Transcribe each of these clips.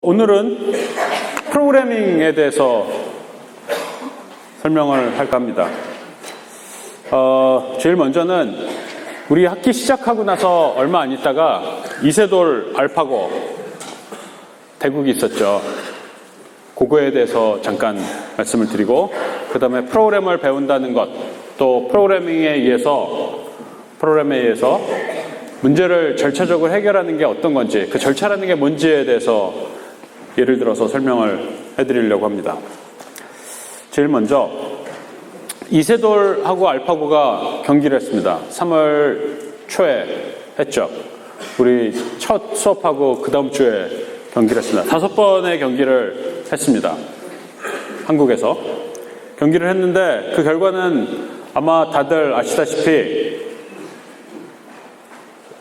오늘은 프로그래밍에 대해서 설명을 할까 합니다. 제일 먼저는 우리 학기 시작하고 나서 얼마 안 있다가 이세돌 알파고 대국이 있었죠. 그거에 대해서 잠깐 말씀을 드리고, 그 다음에 프로그램을 배운다는 것, 또 프로그래밍에 의해서 문제를 절차적으로 해결하는 게 어떤 건지, 그 절차라는 게 뭔지에 대해서 예를 들어서 설명을 해드리려고 합니다. 제일 먼저 이세돌하고 알파고가 경기를 했습니다. 3월 초에 했죠. 우리 첫 수업하고 그 다음 주에 경기를 했습니다. 5번의 경기를 했습니다. 한국에서 경기를 했는데 그 결과는 아마 다들 아시다시피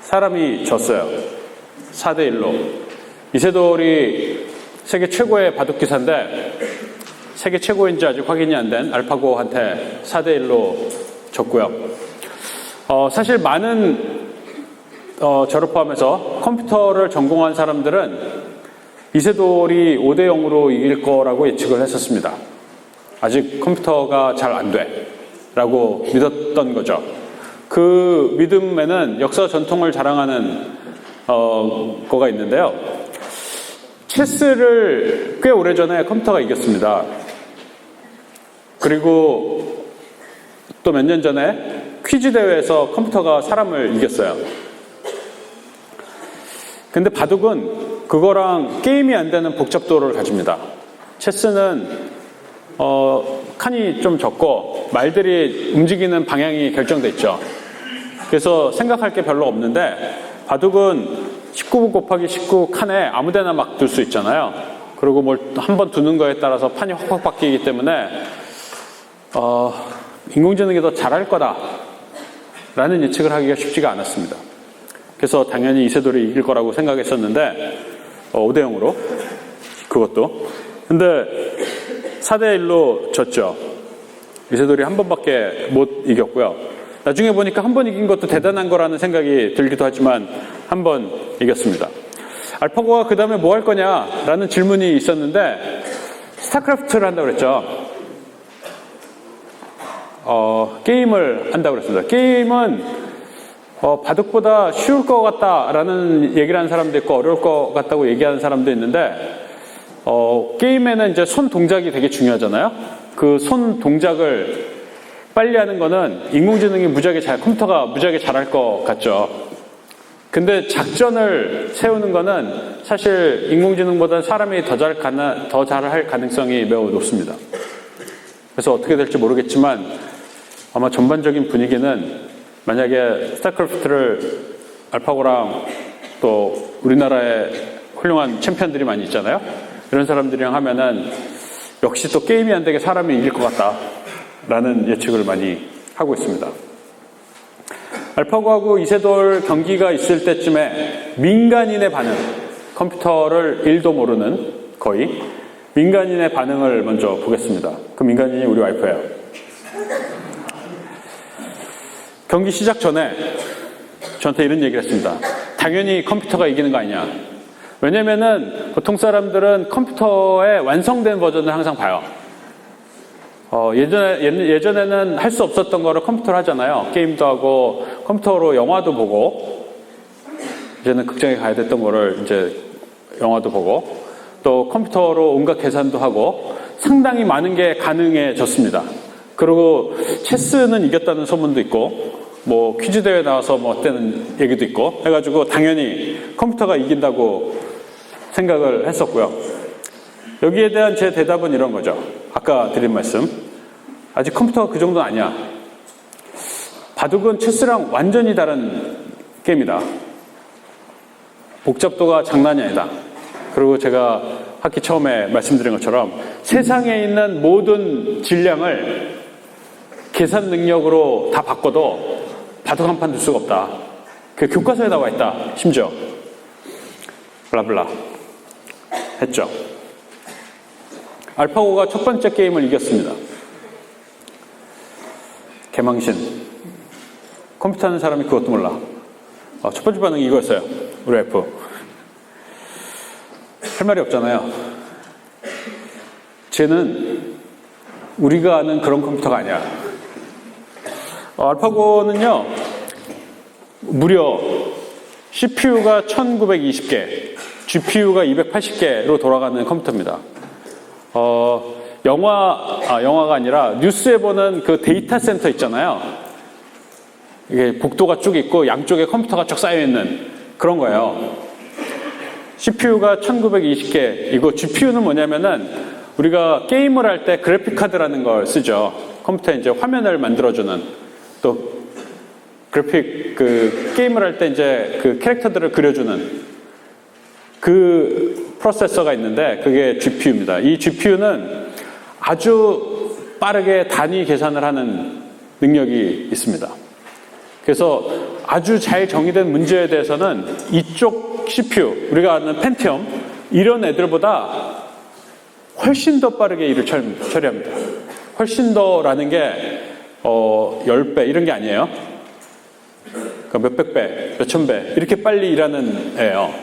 사람이 졌어요. 4대1로. 이세돌이 세계 최고의 바둑기사인데 세계 최고인지 아직 확인이 안 된 알파고한테 4대1로 졌고요. 사실 많은 저를 포함해서 컴퓨터를 전공한 사람들은 이세돌이 5대0으로 이길 거라고 예측을 했었습니다. 아직 컴퓨터가 잘 안 돼 라고 믿었던 거죠. 그 믿음에는 역사 전통을 자랑하는 거가 있는데요. 체스를 꽤 오래전에 컴퓨터가 이겼습니다. 그리고 또 몇 년 전에 퀴즈 대회에서 컴퓨터가 사람을 이겼어요. 근데 바둑은 그거랑 게임이 안 되는 복잡도를 가집니다. 체스는 칸이 좀 적고 말들이 움직이는 방향이 결정돼 있죠. 그래서 생각할 게 별로 없는데 바둑은 19 곱하기 19 칸에 아무데나 막 둘 수 있잖아요. 그리고 뭘 한 번 두는 거에 따라서 판이 확확 바뀌기 때문에 인공지능이 더 잘할 거다라는 예측을 하기가 쉽지가 않았습니다. 그래서 당연히 이세돌이 이길 거라고 생각했었는데 5대0으로 그것도. 근데 4대1로 졌죠. 이세돌이 한 번밖에 못 이겼고요. 나중에 보니까 한 번 이긴 것도 대단한 거라는 생각이 들기도 하지만 한 번 이겼습니다. 알파고가 그 다음에 뭐 할 거냐라는 질문이 있었는데 스타크래프트를 한다고 그랬죠. 게임을 한다고 그랬습니다. 게임은 바둑보다 쉬울 것 같다라는 얘기를 하는 사람도 있고 어려울 것 같다고 얘기하는 사람도 있는데 게임에는 이제 손 동작이 되게 중요하잖아요. 그 손 동작을 빨리 하는 거는 인공지능이 컴퓨터가 무지하게 잘할 것 같죠. 근데 작전을 세우는 거는 사실 인공지능보다 사람이 더 잘할 가능성이 매우 높습니다. 그래서 어떻게 될지 모르겠지만 아마 전반적인 분위기는 만약에 스타크래프트를 알파고랑 또 우리나라에 훌륭한 챔피언들이 많이 있잖아요. 이런 사람들이랑 하면은 역시 또 게임이 안 되게 사람이 이길 것 같다라는 예측을 많이 하고 있습니다. 알파고하고 이세돌 경기가 있을 때쯤에 민간인의 반응, 컴퓨터를 1도 모르는 거의 민간인의 반응을 먼저 보겠습니다. 그 민간인이 우리 와이프예요. 경기 시작 전에 저한테 이런 얘기를 했습니다. 당연히 컴퓨터가 이기는 거 아니냐. 왜냐면은 보통 사람들은 컴퓨터의 완성된 버전을 항상 봐요. 예전에는 할 수 없었던 거를 컴퓨터로 하잖아요. 게임도 하고 컴퓨터로 영화도 보고, 이제는 극장에 가야 됐던 거를 이제 영화도 보고, 또 컴퓨터로 온갖 계산도 하고 상당히 많은 게 가능해졌습니다. 그리고 체스는 이겼다는 소문도 있고 뭐 퀴즈 대회 나와서 뭐 어때는 얘기도 있고 해가지고 당연히 컴퓨터가 이긴다고 생각을 했었고요. 여기에 대한 제 대답은 이런 거죠. 아까 드린 말씀. 아직 컴퓨터가 그 정도는 아니야. 바둑은 체스랑 완전히 다른 게임이다. 복잡도가 장난이 아니다. 그리고 제가 학기 처음에 말씀드린 것처럼 세상에 있는 모든 질량을 계산 능력으로 다 바꿔도 바둑 한 판 둘 수가 없다. 그 교과서에 나와 있다. 심지어 블라블라 했죠. 알파고가 첫 번째 게임을 이겼습니다. 개망신. 컴퓨터 하는 사람이 그것도 몰라. 첫 번째 반응이 이거였어요. 우리 와이프. 할 말이 없잖아요. 쟤는 우리가 아는 그런 컴퓨터가 아니야. 알파고는요, 무려 CPU가 1920개, GPU가 280개로 돌아가는 컴퓨터입니다. 영화가 아니라 뉴스에 보는 그 데이터 센터 있잖아요. 이게 복도가 쭉 있고 양쪽에 컴퓨터가 쭉 쌓여있는 그런 거예요. CPU가 1920개이고 GPU는 뭐냐면은 우리가 게임을 할 때 그래픽 카드라는 걸 쓰죠. 컴퓨터에 이제 화면을 만들어주는 또 그래픽 게임을 할 때 이제 그 캐릭터들을 그려주는 그 프로세서가 있는데 그게 GPU입니다. 이 GPU는 아주 빠르게 단위 계산을 하는 능력이 있습니다. 그래서 아주 잘 정의된 문제에 대해서는 이쪽 CPU, 우리가 아는 펜티엄 이런 애들보다 훨씬 더 빠르게 일을 처리합니다. 훨씬 더라는 게 10배 이런 게 아니에요. 그러니까 몇백 배, 몇천 배 이렇게 빨리 일하는 애예요.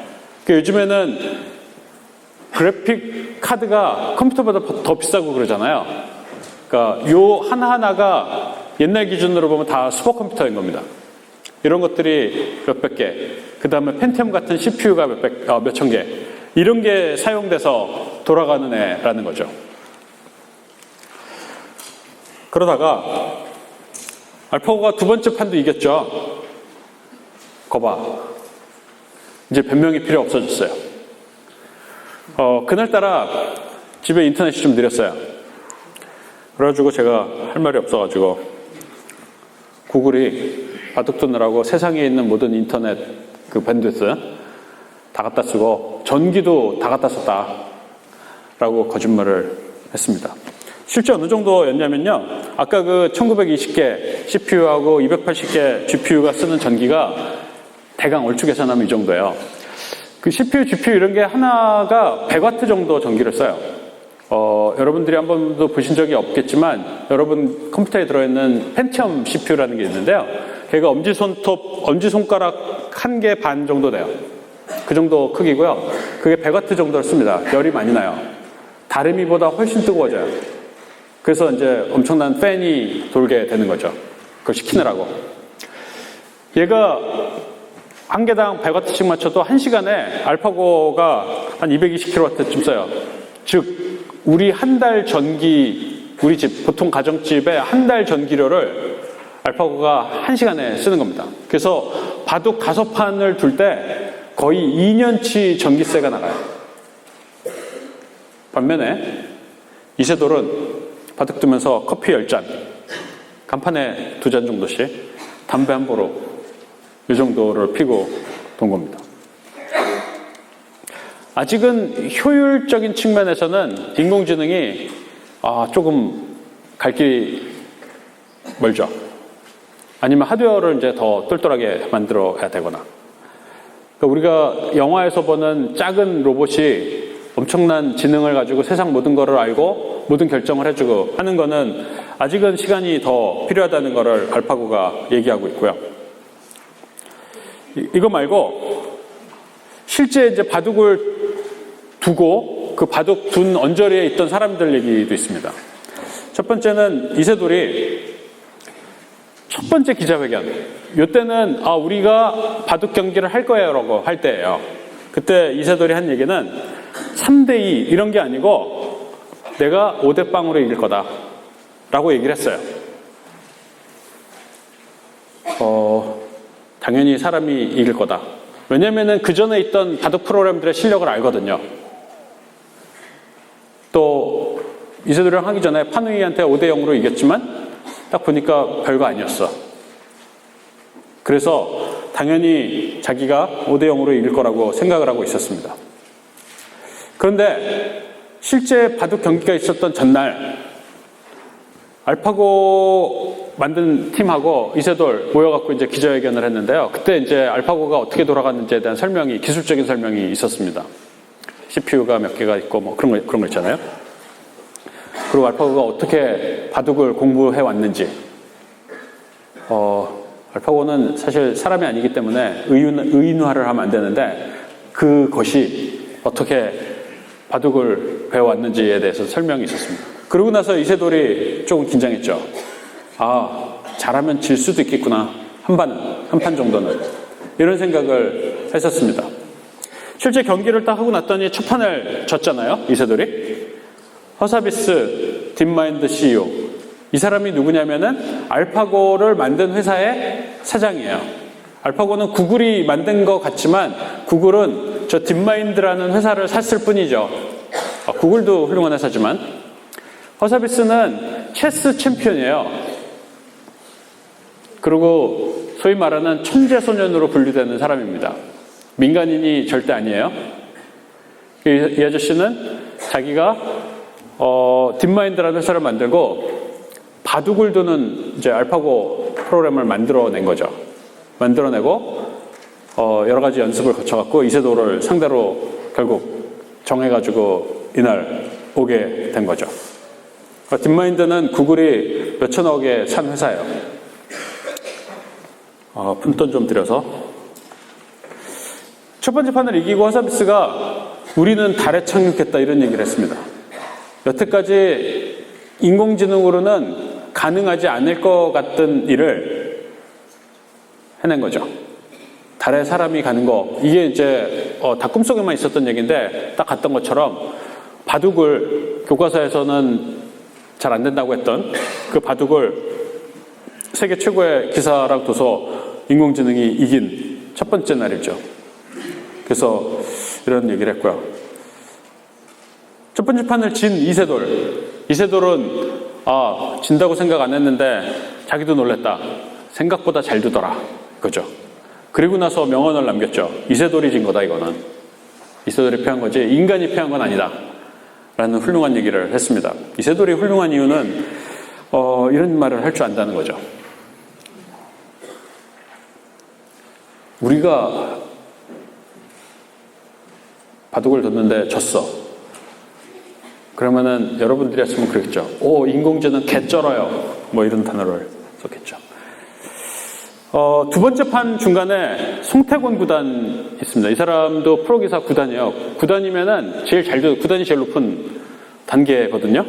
그러니까 요즘에는 그래픽 카드가 컴퓨터보다 더 비싸고 그러잖아요. 그러니까 요 하나하나가 옛날 기준으로 보면 다 슈퍼컴퓨터인 겁니다. 이런 것들이 몇백 개, 그 다음에 펜티엄 같은 CPU가 몇천 개, 이런 게 사용돼서 돌아가는 애라는 거죠. 그러다가 알파고가 두 번째 판도 이겼죠. 거봐. 이제 변명이 필요 없어졌어요. 그날따라 집에 인터넷이 좀 느렸어요. 그래가지고 제가 할 말이 없어가지고 구글이 바둑 두느라고 세상에 있는 모든 인터넷 그 밴드위스 다 갖다 쓰고 전기도 다 갖다 썼다 라고 거짓말을 했습니다. 실제 어느 정도였냐면요, 아까 그 1920개 CPU하고 280개 GPU가 쓰는 전기가 대강 얼추 계산하면 이 정도예요. 그 CPU, GPU 이런 게 하나가 100W 정도 전기를 써요. 여러분들이 한 번도 보신 적이 없겠지만 여러분 컴퓨터에 들어있는 펜티엄 CPU라는 게 있는데요. 걔가 엄지손가락 1개 반 정도 돼요. 그 정도 크기고요. 그게 100W 정도를 씁니다. 열이 많이 나요. 다리미보다 훨씬 뜨거워져요. 그래서 이제 엄청난 팬이 돌게 되는 거죠. 그걸 식히느라고. 얘가 한 개당 100W씩 맞춰도 1시간에 알파고가 한 220kW쯤 써요. 즉 우리 한 달 전기, 우리 집 보통 가정집의 한 달 전기료를 알파고가 1시간에 쓰는 겁니다. 그래서 바둑 5판을 둘 때 거의 2년치 전기세가 나가요. 반면에 이세돌은 바둑 두면서 커피 10잔, 간판에 2잔 정도씩, 담배 한 보로 이 정도를 피고 돈 겁니다. 아직은 효율적인 측면에서는 인공지능이 조금 갈 길이 멀죠. 아니면 하드웨어를 이제 더 똘똘하게 만들어야 되거나. 그러니까 우리가 영화에서 보는 작은 로봇이 엄청난 지능을 가지고 세상 모든 거를 알고 모든 결정을 해주고 하는 거는 아직은 시간이 더 필요하다는 거를 알파고가 얘기하고 있고요. 이거 말고 실제 이제 바둑을 두고 그 바둑 둔 언저리에 있던 사람들 얘기도 있습니다. 첫 번째는 이세돌이 첫 번째 기자회견, 이때는 우리가 바둑 경기를 할 거예요 라고 할 때예요. 그때 이세돌이 한 얘기는 3대2 이런 게 아니고 내가 5대0으로 이길 거다 라고 얘기를 했어요. 당연히 사람이 이길 거다. 왜냐면은 그 전에 있던 바둑 프로그램들의 실력을 알거든요. 또 이세돌이랑 하기 전에 판우이한테 5대0으로 이겼지만 딱 보니까 별거 아니었어. 그래서 당연히 자기가 5대0으로 이길 거라고 생각을 하고 있었습니다. 그런데 실제 바둑 경기가 있었던 전날 알파고 만든 팀하고 이세돌 모여갖고 이제 기자회견을 했는데요. 그때 이제 알파고가 어떻게 돌아갔는지에 대한 설명이, 기술적인 설명이 있었습니다. CPU가 몇 개가 있고 뭐 그런 거 있잖아요. 그리고 알파고가 어떻게 바둑을 공부해 왔는지. 알파고는 사실 사람이 아니기 때문에 의인화를 하면 안 되는데 그것이 어떻게 바둑을 배워왔는지에 대해서 설명이 있었습니다. 그러고 나서 이세돌이 조금 긴장했죠. 잘하면 질 수도 있겠구나. 한 판 정도는. 이런 생각을 했었습니다. 실제 경기를 딱 하고 났더니 첫 판을 졌잖아요. 이세돌이. 허사비스 딥마인드 CEO. 이 사람이 누구냐면은 알파고를 만든 회사의 사장이에요. 알파고는 구글이 만든 것 같지만 구글은 저 딥마인드라는 회사를 샀을 뿐이죠. 구글도 훌륭한 회사지만. 허사비스는 체스 챔피언이에요. 그리고 소위 말하는 천재소년으로 분류되는 사람입니다. 민간인이 절대 아니에요. 이 아저씨는 자기가 딥마인드라는 회사를 만들고 바둑을 두는 이제 알파고 프로그램을 만들어낸 거죠. 만들어내고 여러 가지 연습을 거쳐갖고 이세돌을 상대로 결국 정해가지고 이날 오게 된 거죠. 딥마인드는 구글이 몇천억에 산 회사예요. 푼돈 좀 들여서. 첫 번째 판을 이기고 허사비스가 우리는 달에 착륙했다 이런 얘기를 했습니다. 여태까지 인공지능으로는 가능하지 않을 것 같은 일을 해낸 거죠. 달에 사람이 가는 거. 이게 이제 다 꿈속에만 있었던 얘기인데 딱 갔던 것처럼 바둑을 교과서에서는 잘 안 된다고 했던 그 바둑을 세계 최고의 기사랑 도서 인공지능이 이긴 첫 번째 날이죠. 그래서 이런 얘기를 했고요. 첫 번째 판을 진 이세돌. 이세돌은 진다고 생각 안 했는데 자기도 놀랬다. 생각보다 잘 두더라. 그죠? 그리고 나서 명언을 남겼죠. 이세돌이 진 거다 이거는. 이세돌이 패한 거지 인간이 패한 건 아니다. 라는 훌륭한 얘기를 했습니다. 이세돌이 훌륭한 이유는 이런 말을 할 줄 안다는 거죠. 우리가 바둑을 뒀는데 졌어. 그러면은 여러분들이 했으면 그랬죠. 인공지능 개쩔어요. 뭐 이런 단어를 썼겠죠. 두 번째 판 중간에 송태곤 구단 있습니다. 이 사람도 프로기사 구단이에요. 구단이면은 구단이 제일 높은 단계거든요.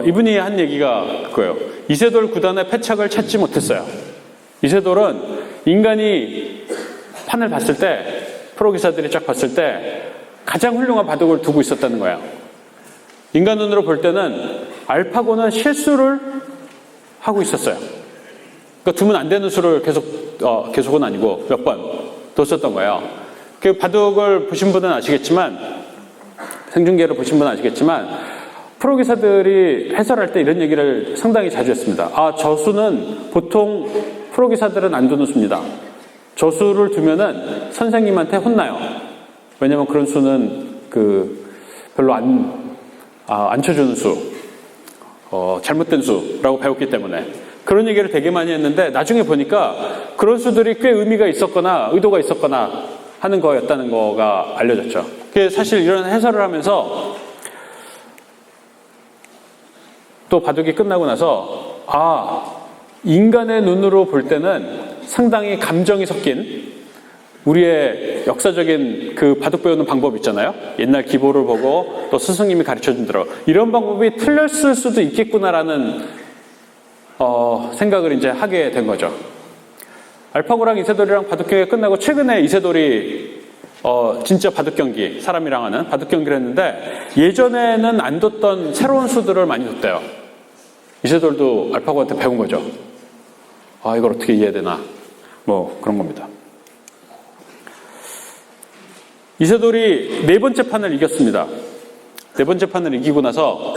이분이 한 얘기가 그거예요. 이세돌 구단의 패착을 찾지 못했어요. 이세돌은 인간이 판을 봤을 때, 프로기사들이 쫙 봤을 때 가장 훌륭한 바둑을 두고 있었다는 거예요. 인간 눈으로 볼 때는 알파고는 실수를 하고 있었어요. 그러니까 두면 안 되는 수를 계속은 아니고 몇 번 뒀었던 거예요. 그 바둑을 보신 분은 아시겠지만, 생중계를 보신 분은 아시겠지만, 프로기사들이 해설할 때 이런 얘기를 상당히 자주 했습니다. 저 수는 보통 프로기사들은 안 두는 수입니다. 저 수를 두면은 선생님한테 혼나요. 왜냐면 그런 수는 별로 안 쳐주는 수, 잘못된 수라고 배웠기 때문에. 그런 얘기를 되게 많이 했는데 나중에 보니까 그런 수들이 꽤 의미가 있었거나 의도가 있었거나 하는 거였다는 거가 알려졌죠. 사실 이런 해설을 하면서 또 바둑이 끝나고 나서 인간의 눈으로 볼 때는 상당히 감정이 섞인 우리의 역사적인 그 바둑 배우는 방법 있잖아요. 옛날 기보를 보고 또 스승님이 가르쳐준 대로 이런 방법이 틀렸을 수도 있겠구나라는 생각을 이제 하게 된 거죠. 알파고랑 이세돌이랑 바둑 경기가 끝나고 최근에 이세돌이 진짜 바둑 경기, 사람이랑 하는 바둑 경기를 했는데 예전에는 안 뒀던 새로운 수들을 많이 뒀대요. 이세돌도 알파고한테 배운 거죠. 이걸 어떻게 이해해야 되나 뭐 그런 겁니다. 이세돌이 네 번째 판을 이겼습니다. 네 번째 판을 이기고 나서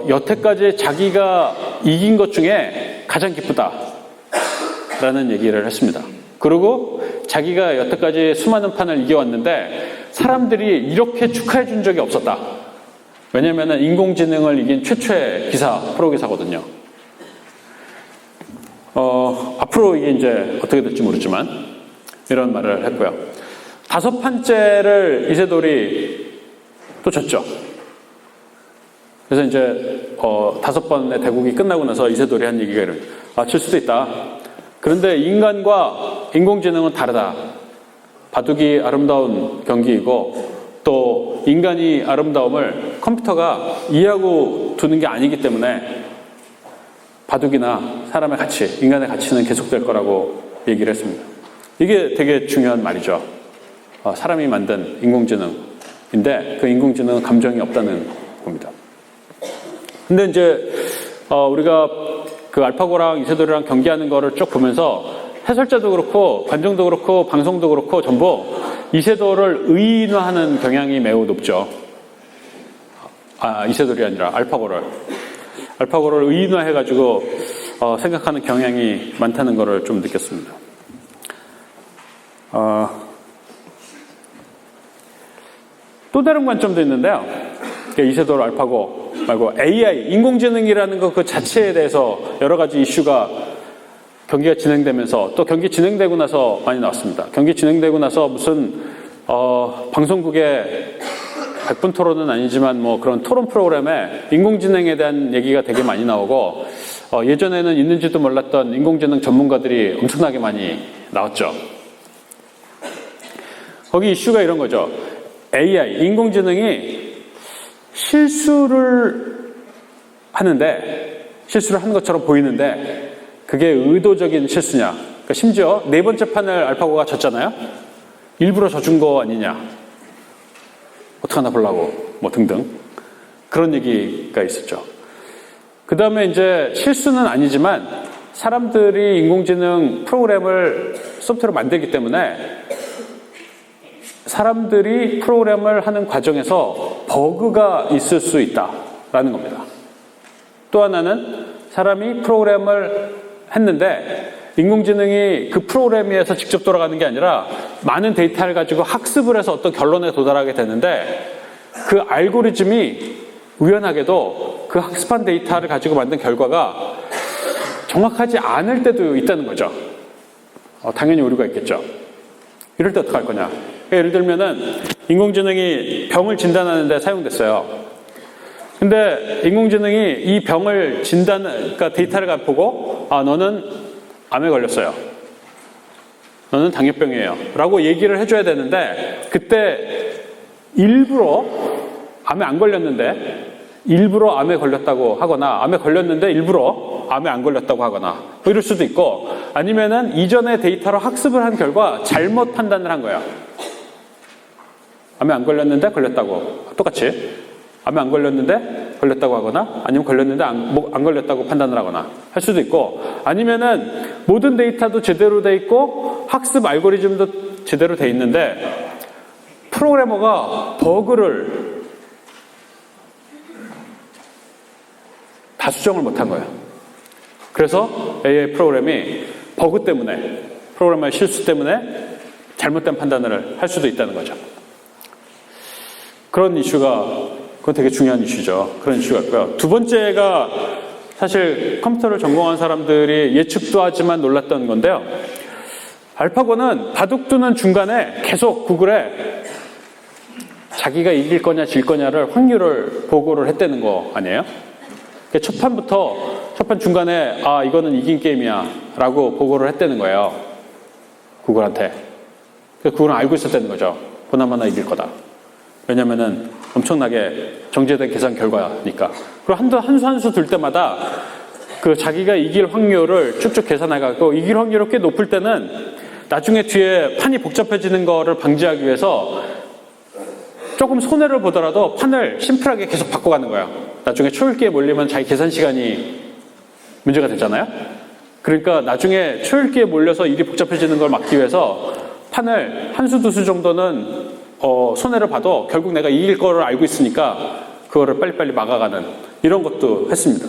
여태까지 자기가 이긴 것 중에 가장 기쁘다라는 얘기를 했습니다. 그리고 자기가 여태까지 수많은 판을 이겨왔는데 사람들이 이렇게 축하해 준 적이 없었다. 왜냐하면 인공지능을 이긴 최초의 프로기사거든요. 앞으로 이게 이제 어떻게 될지 모르지만 이런 말을 했고요. 다섯 판째를 이세돌이 또 졌죠. 그래서 이제 다섯 번의 대국이 끝나고 나서 이세돌이 한 얘기가 질 수도 있다. 그런데 인간과 인공지능은 다르다. 바둑이 아름다운 경기이고 또 인간이 아름다움을 컴퓨터가 이해하고 두는 게 아니기 때문에 바둑이나 사람의 가치, 인간의 가치는 계속될 거라고 얘기를 했습니다. 이게 되게 중요한 말이죠. 사람이 만든 인공지능인데 그 인공지능은 감정이 없다는 겁니다. 근데 이제 우리가 그 알파고랑 이세돌이랑 경기하는 거를 쭉 보면서 해설자도 그렇고 관중도 그렇고 방송도 그렇고 전부 이세돌을 의인화하는 경향이 매우 높죠. 이세돌이 아니라 알파고를 의인화해가지고 생각하는 경향이 많다는 거를 좀 느꼈습니다. 또 다른 관점도 있는데요. 이세돌, 알파고 말고 AI, 인공지능이라는 것 그 자체에 대해서 여러 가지 이슈가 경기가 진행되면서 또 경기 진행되고 나서 많이 나왔습니다. 경기 진행되고 나서 무슨 방송국의 100분 토론은 아니지만 뭐 그런 토론 프로그램에 인공지능에 대한 얘기가 되게 많이 나오고 예전에는 있는지도 몰랐던 인공지능 전문가들이 엄청나게 많이 나왔죠. 거기 이슈가 이런 거죠. AI, 인공지능이 실수를 하는 것처럼 보이는데 그게 의도적인 실수냐. 그러니까 심지어 네 번째 판을 알파고가 졌잖아요. 일부러 져준 거 아니냐. 어떡하나 보려고 뭐 등등 그런 얘기가 있었죠. 그 다음에 이제 실수는 아니지만 사람들이 인공지능 프로그램을 소프트웨어를 만들기 때문에 사람들이 프로그램을 하는 과정에서 버그가 있을 수 있다라는 겁니다. 또 하나는 사람이 프로그램을 했는데 인공지능이 그 프로그램 위에서 직접 돌아가는 게 아니라 많은 데이터를 가지고 학습을 해서 어떤 결론에 도달하게 되는데 그 알고리즘이 우연하게도 그 학습한 데이터를 가지고 만든 결과가 정확하지 않을 때도 있다는 거죠. 당연히 오류가 있겠죠. 이럴 때 어떡할 거냐. 예를 들면은 인공지능이 병을 진단하는 데 사용됐어요. 근데 인공지능이 이 병을 그러니까 데이터를 보고 너는 암에 걸렸어요. 너는 당뇨병이에요. 라고 얘기를 해줘야 되는데 그때 일부러 암에 안 걸렸는데 일부러 암에 걸렸다고 하거나 암에 걸렸는데 일부러 암에 안 걸렸다고 하거나 뭐 이럴 수도 있고 아니면은 이전의 데이터로 학습을 한 결과 잘못 판단을 한 거예요. 암에 안 걸렸는데 걸렸다고 똑같이 암에 안 걸렸는데 걸렸다고 하거나 아니면 걸렸는데 안 걸렸다고 판단을 하거나 할 수도 있고 아니면은 모든 데이터도 제대로 돼 있고 학습 알고리즘도 제대로 돼 있는데 프로그래머가 버그를 다 수정을 못한 거예요. 그래서 AI 프로그램이 버그 때문에 프로그래머의 실수 때문에 잘못된 판단을 할 수도 있다는 거죠. 그런 이슈가 그건 되게 중요한 이슈죠. 그런 이슈가 있고요. 두 번째가 사실 컴퓨터를 전공한 사람들이 예측도 하지만 놀랐던 건데요. 알파고는 바둑 두는 중간에 계속 구글에 자기가 이길 거냐 질 거냐를 확률을 보고를 했다는 거 아니에요? 첫 판 중간에 이거는 이긴 게임이야 라고 보고를 했다는 거예요. 구글한테. 구글은 알고 있었다는 거죠. 보나마나 이길 거다. 왜냐면은 엄청나게 정제된 계산 결과니까. 그리고 한 수 둘 때마다 그 자기가 이길 확률을 쭉쭉 계산해가고 이길 확률이 꽤 높을 때는 나중에 뒤에 판이 복잡해지는 거를 방지하기 위해서 조금 손해를 보더라도 판을 심플하게 계속 바꿔가는 거예요. 나중에 초읽기에 몰리면 자기 계산 시간이 문제가 되잖아요. 그러니까 나중에 초읽기에 몰려서 일이 복잡해지는 걸 막기 위해서 판을 한 수, 두 수 정도는 손해를 봐도 결국 내가 이길 거를 알고 있으니까 그거를 빨리빨리 막아가는 이런 것도 했습니다.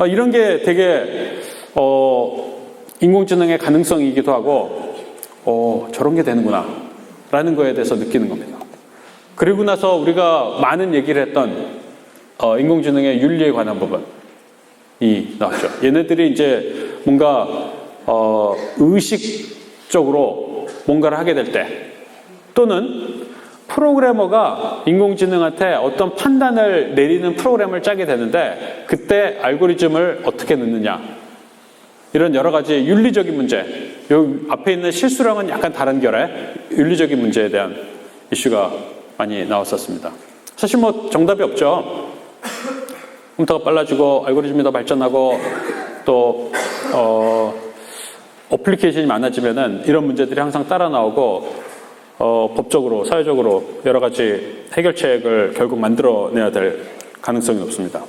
이런 게 되게 인공지능의 가능성이기도 하고 저런 게 되는구나 라는 거에 대해서 느끼는 겁니다. 그리고 나서 우리가 많은 얘기를 했던 인공지능의 윤리에 관한 부분이 나왔죠. 얘네들이 이제 뭔가 의식적으로 뭔가를 하게 될 때 또는 프로그래머가 인공지능한테 어떤 판단을 내리는 프로그램을 짜게 되는데 그때 알고리즘을 어떻게 넣느냐 이런 여러 가지 윤리적인 문제, 여기 앞에 있는 실수랑은 약간 다른 결의 윤리적인 문제에 대한 이슈가 많이 나왔었습니다. 사실 뭐 정답이 없죠. 컴퓨터가 빨라지고 알고리즘이 더 발전하고 또 어플리케이션이 많아지면은 이런 문제들이 항상 따라 나오고 법적으로, 사회적으로 여러 가지 해결책을 결국 만들어내야 될 가능성이 높습니다.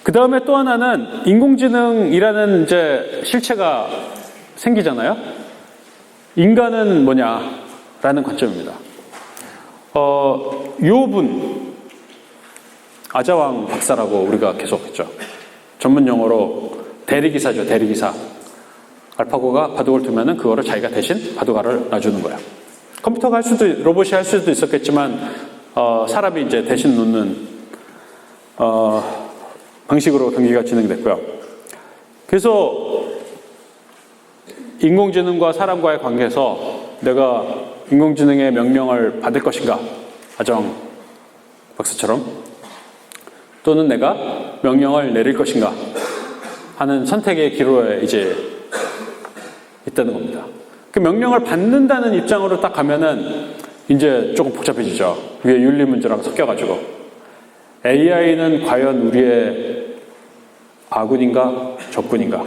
그 다음에 또 하나는 인공지능이라는 이제 실체가 생기잖아요. 인간은 뭐냐라는 관점입니다. 요분, 아자왕 박사라고 우리가 계속 했죠. 전문 용어로 대리기사죠, 대리기사. 알파고가 바둑을 두면은 그거를 자기가 대신 바둑알을 놔주는 거야. 컴퓨터가 할 수도, 로봇이 할 수도 있었겠지만, 사람이 이제 대신 놓는, 방식으로 경기가 진행됐고요. 그래서 인공지능과 사람과의 관계에서 내가 인공지능의 명령을 받을 것인가, 아정 박사처럼, 또는 내가 명령을 내릴 것인가 하는 선택의 기로에 이제 있다는 겁니다. 그 명령을 받는다는 입장으로 딱 가면은 이제 조금 복잡해지죠. 위에 윤리 문제랑 섞여가지고 AI는 과연 우리의 아군인가 적군인가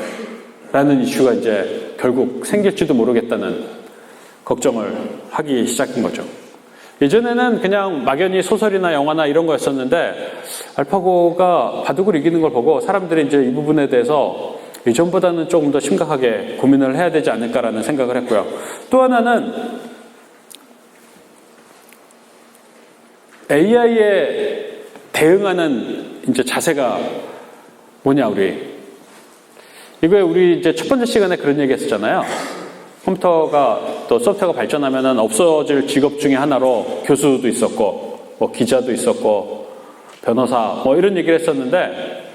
라는 이슈가 이제 결국 생길지도 모르겠다는 걱정을 하기 시작한 거죠. 예전에는 그냥 막연히 소설이나 영화나 이런 거였었는데 알파고가 바둑을 이기는 걸 보고 사람들이 이제 이 부분에 대해서 이전보다는 조금 더 심각하게 고민을 해야 되지 않을까라는 생각을 했고요. 또 하나는 AI에 대응하는 이제 자세가 뭐냐, 이거에 우리 이제 첫 번째 시간에 그런 얘기 했었잖아요. 컴퓨터가 또 소프트웨어가 발전하면은 없어질 직업 중에 하나로 교수도 있었고, 뭐 기자도 있었고, 변호사, 뭐 이런 얘기를 했었는데,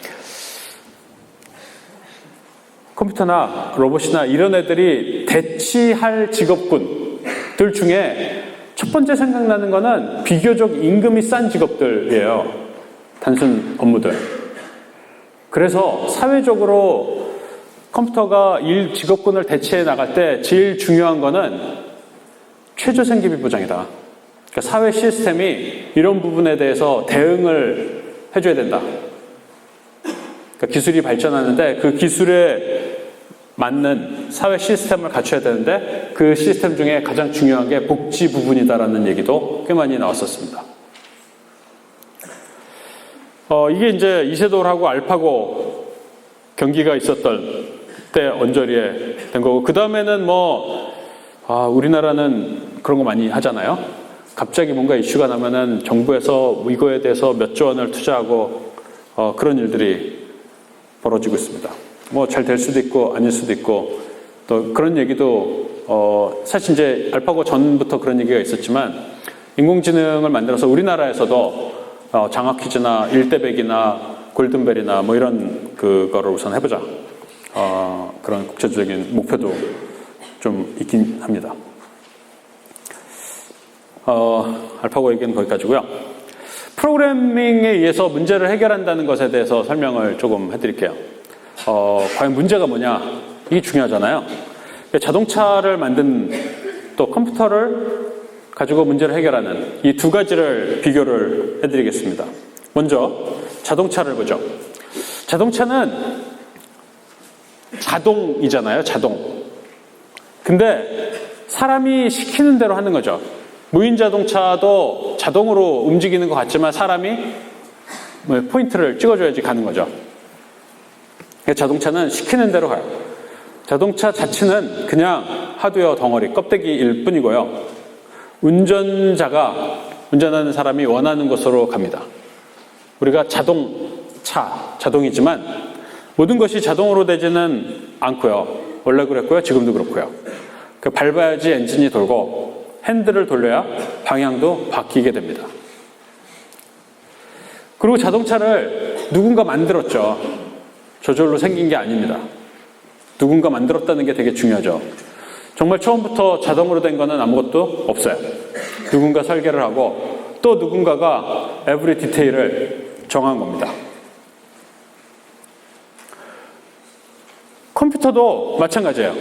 컴퓨터나 로봇이나 이런 애들이 대치할 직업군들 중에 첫 번째 생각나는 거는 비교적 임금이 싼 직업들이에요. 단순 업무들. 그래서 사회적으로 컴퓨터가 직업군을 대체해 나갈 때 제일 중요한 거는 최저 생계비 보장이다. 그러니까 사회 시스템이 이런 부분에 대해서 대응을 해줘야 된다. 그러니까 기술이 발전하는데 그 기술에 맞는 사회 시스템을 갖춰야 되는데 그 시스템 중에 가장 중요한 게 복지 부분이다라는 얘기도 꽤 많이 나왔었습니다. 이게 이제 이세돌하고 알파고 경기가 있었던 때 언저리에 된 거고, 그 다음에는 우리나라는 그런 거 많이 하잖아요. 갑자기 뭔가 이슈가 나면은 정부에서 이거에 대해서 몇 조 원을 투자하고, 그런 일들이 벌어지고 있습니다. 잘 될 수도 있고, 아닐 수도 있고, 또 그런 얘기도, 사실 이제 알파고 전부터 그런 얘기가 있었지만, 인공지능을 만들어서 우리나라에서도 장학 퀴즈나 일대백이나 골든벨이나 뭐 이런 그거를 우선 해보자. 그런 국제적인 목표도 좀 있긴 합니다. 알파고 얘기는 거기까지고요. 프로그래밍에 의해서 문제를 해결한다는 것에 대해서 설명을 조금 해드릴게요. 과연 문제가 뭐냐? 이게 중요하잖아요. 자동차를 만든 또 컴퓨터를 가지고 문제를 해결하는 이 두 가지를 비교를 해드리겠습니다. 먼저 자동차를 보죠. 자동차는 자동이잖아요. 자동. 근데 사람이 시키는 대로 하는 거죠. 무인 자동차도 자동으로 움직이는 것 같지만 사람이 포인트를 찍어줘야지 가는 거죠. 자동차는 시키는 대로 가요. 자동차 자체는 그냥 하드웨어 덩어리, 껍데기일 뿐이고요. 운전자가, 운전하는 사람이 원하는 곳으로 갑니다. 우리가 자동이지만 모든 것이 자동으로 되지는 않고요. 원래 그랬고요. 지금도 그렇고요. 밟아야지 엔진이 돌고 핸들을 돌려야 방향도 바뀌게 됩니다. 그리고 자동차를 누군가 만들었죠. 저절로 생긴 게 아닙니다. 누군가 만들었다는 게 되게 중요하죠. 정말 처음부터 자동으로 된 거는 아무것도 없어요. 누군가 설계를 하고 또 누군가가 에브리 디테일을 정한 겁니다. 컴퓨터도 마찬가지예요.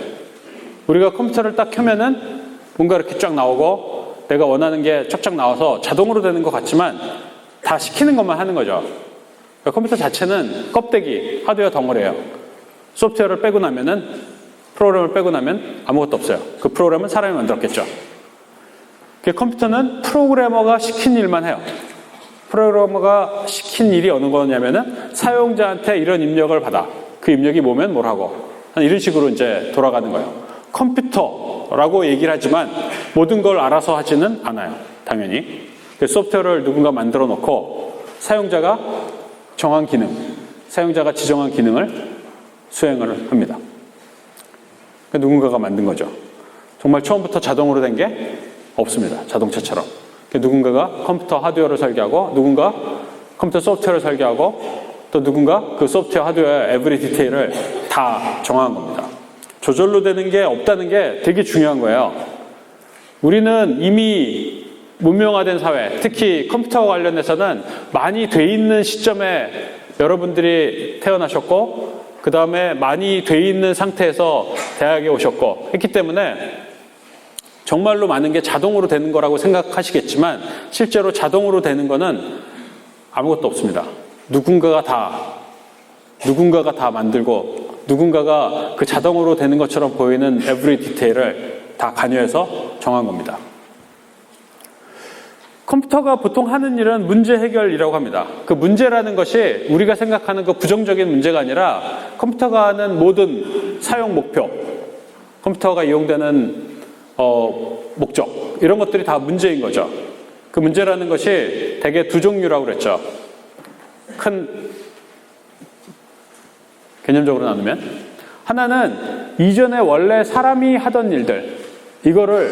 우리가 컴퓨터를 딱 켜면은 뭔가 이렇게 쫙 나오고 내가 원하는 게 쫙쫙 나와서 자동으로 되는 것 같지만 다 시키는 것만 하는 거죠. 그러니까 컴퓨터 자체는 껍데기, 하드웨어 덩어리예요. 소프트웨어를 빼고 나면은, 프로그램을 빼고 나면 아무것도 없어요. 그 프로그램은 사람이 만들었겠죠. 컴퓨터는 프로그래머가 시킨 일만 해요. 프로그래머가 시킨 일이 어느 거냐면은 사용자한테 이런 입력을 받아. 그 입력이 뭐면 뭘 하고. 이런 식으로 이제 돌아가는 거예요. 컴퓨터라고 얘기를 하지만 모든 걸 알아서 하지는 않아요. 당연히. 소프트웨어를 누군가 만들어 놓고 사용자가 정한 기능, 사용자가 지정한 기능을 수행을 합니다. 누군가가 만든 거죠. 정말 처음부터 자동으로 된 게 없습니다. 자동차처럼. 누군가가 컴퓨터 하드웨어를 설계하고 누군가 컴퓨터 소프트웨어를 설계하고 또 누군가 그 소프트웨어 하드웨어의 에브리 디테일을 다 정한 겁니다. 저절로 되는 게 없다는 게 되게 중요한 거예요. 우리는 이미 문명화된 사회, 특히 컴퓨터와 관련해서는 많이 돼 있는 시점에 여러분들이 태어나셨고 그 다음에 많이 돼 있는 상태에서 대학에 오셨고 했기 때문에 정말로 많은 게 자동으로 되는 거라고 생각하시겠지만 실제로 자동으로 되는 거는 아무것도 없습니다. 누군가가 다 만들고 누군가가 그 자동으로 되는 것처럼 보이는 에브리 디테일을 다 관여해서 정한 겁니다. 컴퓨터가 보통 하는 일은 문제 해결이라고 합니다. 그 문제라는 것이 우리가 생각하는 그 부정적인 문제가 아니라 컴퓨터가 하는 모든 사용 목표, 컴퓨터가 이용되는 목적, 이런 것들이 다 문제인 거죠. 그 문제라는 것이 대개 두 종류라고 그랬죠. 큰 개념적으로 나누면 하나는 이전에 원래 사람이 하던 일들, 이거를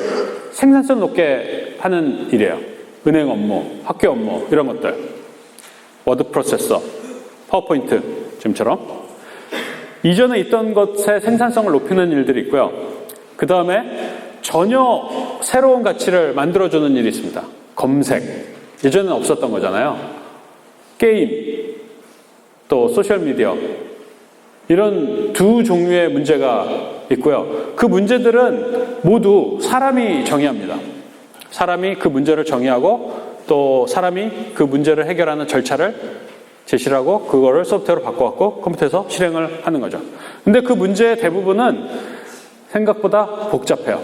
생산성 높게 하는 일이에요. 은행 업무, 학교 업무, 이런 것들. 워드 프로세서, 파워포인트, 지금처럼. 이전에 있던 것의 생산성을 높이는 일들이 있고요. 그 다음에 전혀 새로운 가치를 만들어주는 일이 있습니다. 검색. 예전에는 없었던 거잖아요. 게임, 또 소셜미디어. 이런 두 종류의 문제가 있고요. 그 문제들은 모두 사람이 정의합니다. 사람이 그 문제를 정의하고 또 사람이 그 문제를 해결하는 절차를 제시를 하고 그거를 소프트웨어로 바꿔갖고 컴퓨터에서 실행을 하는 거죠. 근데 그 문제의 대부분은 생각보다 복잡해요.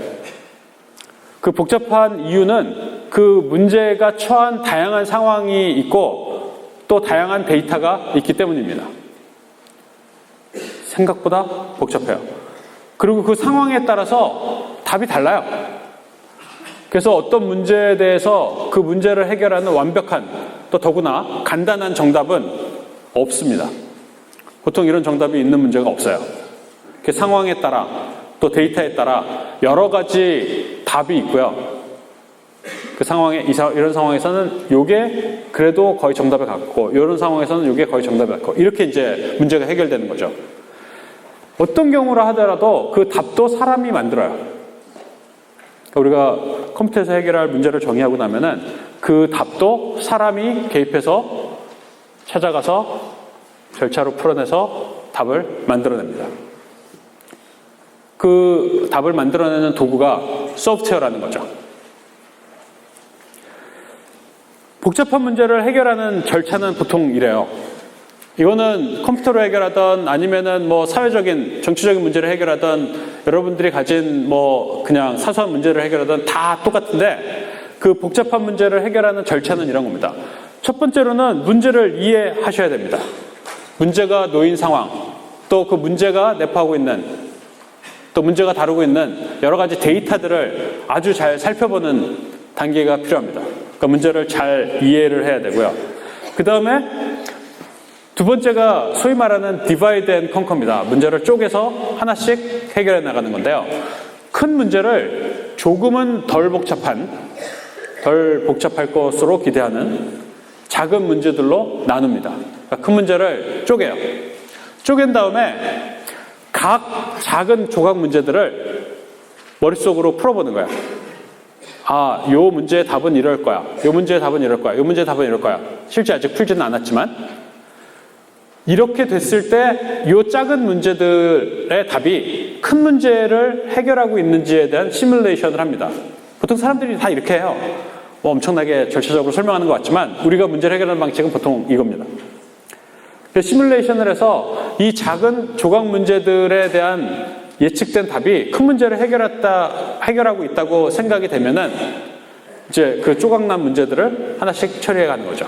그 복잡한 이유는 그 문제가 처한 다양한 상황이 있고 또 다양한 데이터가 있기 때문입니다. 생각보다 복잡해요. 그리고 그 상황에 따라서 답이 달라요. 그래서 어떤 문제에 대해서 그 문제를 해결하는 완벽한 또 더구나 간단한 정답은 없습니다. 보통 이런 정답이 있는 문제가 없어요. 그 상황에 따라 또 데이터에 따라 여러 가지 답이 있고요. 그 상황에 이런 상황에서는 이게 그래도 거의 정답에 가깝고 이런 상황에서는 이게 거의 정답에 가깝고 이렇게 이제 문제가 해결되는 거죠. 어떤 경우라 하더라도 그 답도 사람이 만들어요. 우리가 컴퓨터에서 해결할 문제를 정의하고 나면은 그 답도 사람이 개입해서 찾아가서 절차로 풀어내서 답을 만들어냅니다. 그 답을 만들어내는 도구가 소프트웨어라는 거죠. 복잡한 문제를 해결하는 절차는 보통 이래요. 이거는 컴퓨터로 해결하던 아니면은 뭐 사회적인 정치적인 문제를 해결하던 여러분들이 가진 뭐 그냥 사소한 문제를 해결하던 다 똑같은데 그 복잡한 문제를 해결하는 절차는 이런 겁니다. 첫 번째로는 문제를 이해하셔야 됩니다. 문제가 놓인 상황, 또 그 문제가 내포하고 있는, 또 문제가 다루고 있는 여러 가지 데이터들을 아주 잘 살펴보는 단계가 필요합니다. 그러니까 문제를 잘 이해를 해야 되고요. 그 다음에 두 번째가 소위 말하는 디바이드 앤 컨커입니다. 문제를 쪼개서 하나씩 해결해 나가는 건데요. 큰 문제를 조금은 덜 복잡할 것으로 기대하는 작은 문제들로 나눕니다. 그러니까 큰 문제를 쪼개요. 쪼갠 다음에 각 작은 조각 문제들을 머릿속으로 풀어보는 거야. 아, 요 문제의 답은 이럴 거야. 요 문제의 답은 이럴 거야. 요 문제의 답은 이럴 거야. 실제 아직 풀지는 않았지만 이렇게 됐을 때 이 작은 문제들의 답이 큰 문제를 해결하고 있는지에 대한 시뮬레이션을 합니다. 보통 사람들이 다 이렇게 해요. 엄청나게 절차적으로 설명하는 것 같지만 우리가 문제를 해결하는 방식은 보통 이겁니다. 시뮬레이션을 해서 이 작은 조각 문제들에 대한 예측된 답이 큰 문제를 해결하고 있다고 생각이 되면은 이제 그 조각난 문제들을 하나씩 처리해 가는 거죠.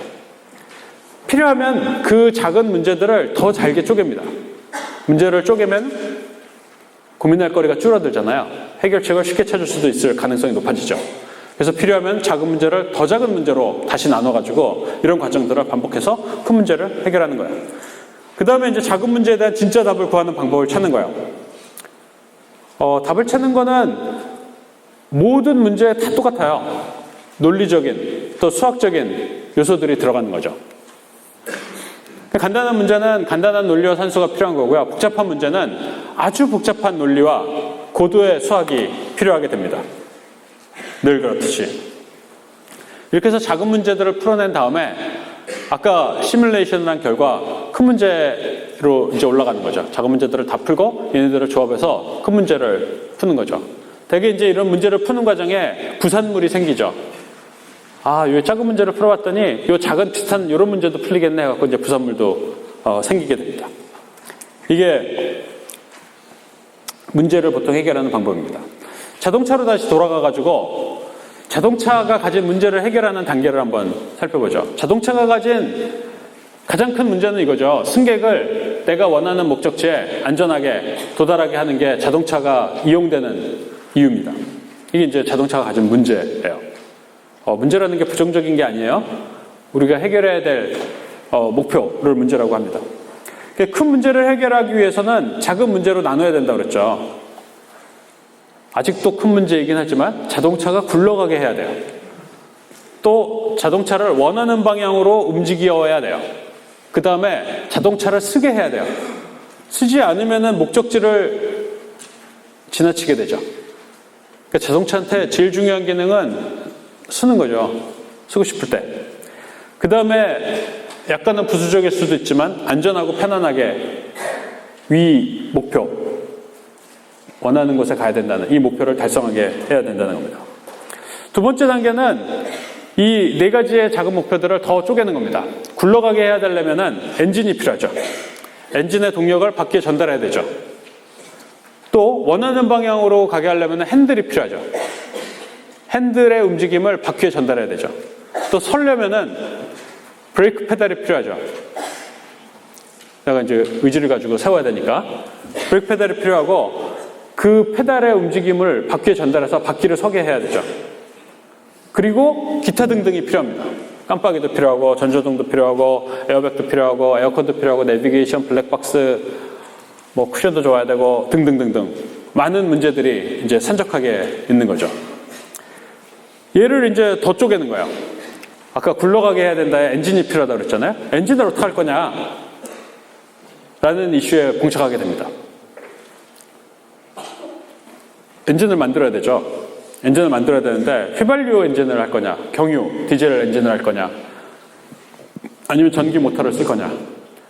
필요하면 그 작은 문제들을 더 잘게 쪼갭니다. 문제를 쪼개면 고민할 거리가 줄어들잖아요. 해결책을 쉽게 찾을 수도 있을 가능성이 높아지죠. 그래서 필요하면 작은 문제를 더 작은 문제로 다시 나눠가지고 이런 과정들을 반복해서 큰 문제를 해결하는 거예요. 그 다음에 이제 작은 문제에 대한 진짜 답을 구하는 방법을 찾는 거예요. 답을 찾는 거는 모든 문제에 다 똑같아요. 논리적인 또 수학적인 요소들이 들어가는 거죠. 간단한 문제는 간단한 논리와 산수가 필요한 거고요. 복잡한 문제는 아주 복잡한 논리와 고도의 수학이 필요하게 됩니다. 늘 그렇듯이. 이렇게 해서 작은 문제들을 풀어낸 다음에 아까 시뮬레이션을 한 결과 큰 문제로 이제 올라가는 거죠. 작은 문제들을 다 풀고 얘네들을 조합해서 큰 문제를 푸는 거죠. 대개 이제 이런 문제를 푸는 과정에 부산물이 생기죠. 이 작은 문제를 풀어봤더니 이 작은 비슷한 이런 문제도 풀리겠네 해갖고 이제 부산물도 생기게 됩니다. 이게 문제를 보통 해결하는 방법입니다. 자동차로 다시 돌아가가지고 자동차가 가진 문제를 해결하는 단계를 한번 살펴보죠. 자동차가 가진 가장 큰 문제는 이거죠. 승객을 내가 원하는 목적지에 안전하게 도달하게 하는 게 자동차가 이용되는 이유입니다. 이게 이제 자동차가 가진 문제예요. 문제라는 게 부정적인 게 아니에요. 우리가 해결해야 될 목표를 문제라고 합니다. 큰 문제를 해결하기 위해서는 작은 문제로 나눠야 된다고 그랬죠. 아직도 큰 문제이긴 하지만 자동차가 굴러가게 해야 돼요. 또 자동차를 원하는 방향으로 움직여야 돼요. 그 다음에 자동차를 쓰게 해야 돼요. 쓰지 않으면 목적지를 지나치게 되죠. 그러니까 자동차한테 제일 중요한 기능은 쓰는 거죠. 쓰고 싶을 때. 그 다음에 약간은 부수적일 수도 있지만 안전하고 편안하게 위 목표, 원하는 곳에 가야 된다는 이 목표를 달성하게 해야 된다는 겁니다. 두 번째 단계는 이 네 가지의 작은 목표들을 더 쪼개는 겁니다. 굴러가게 해야 되려면 엔진이 필요하죠. 엔진의 동력을 바퀴에 전달해야 되죠. 또 원하는 방향으로 가게 하려면 핸들이 필요하죠. 핸들의 움직임을 바퀴에 전달해야 되죠. 또 서려면은 브레이크 페달이 필요하죠. 내가 이제 의지를 가지고 세워야 되니까 브레이크 페달이 필요하고 그 페달의 움직임을 바퀴에 전달해서 바퀴를 서게 해야 되죠. 그리고 기타 등등이 필요합니다. 깜빡이도 필요하고 전조등도 필요하고 에어백도 필요하고 에어컨도 필요하고 내비게이션, 블랙박스, 쿠션도 좋아야 되고 등등등등 많은 문제들이 이제 산적하게 있는 거죠. 얘를 이제 더 쪼개는 거예요. 아까 굴러가게 해야 된다에 엔진이 필요하다고 그랬잖아요. 엔진을 어떻게 할 거냐 라는 이슈에 봉착하게 됩니다. 엔진을 만들어야 되죠. 엔진을 만들어야 되는데 휘발유 엔진을 할 거냐, 경유, 디젤 엔진을 할 거냐, 아니면 전기 모터를 쓸 거냐,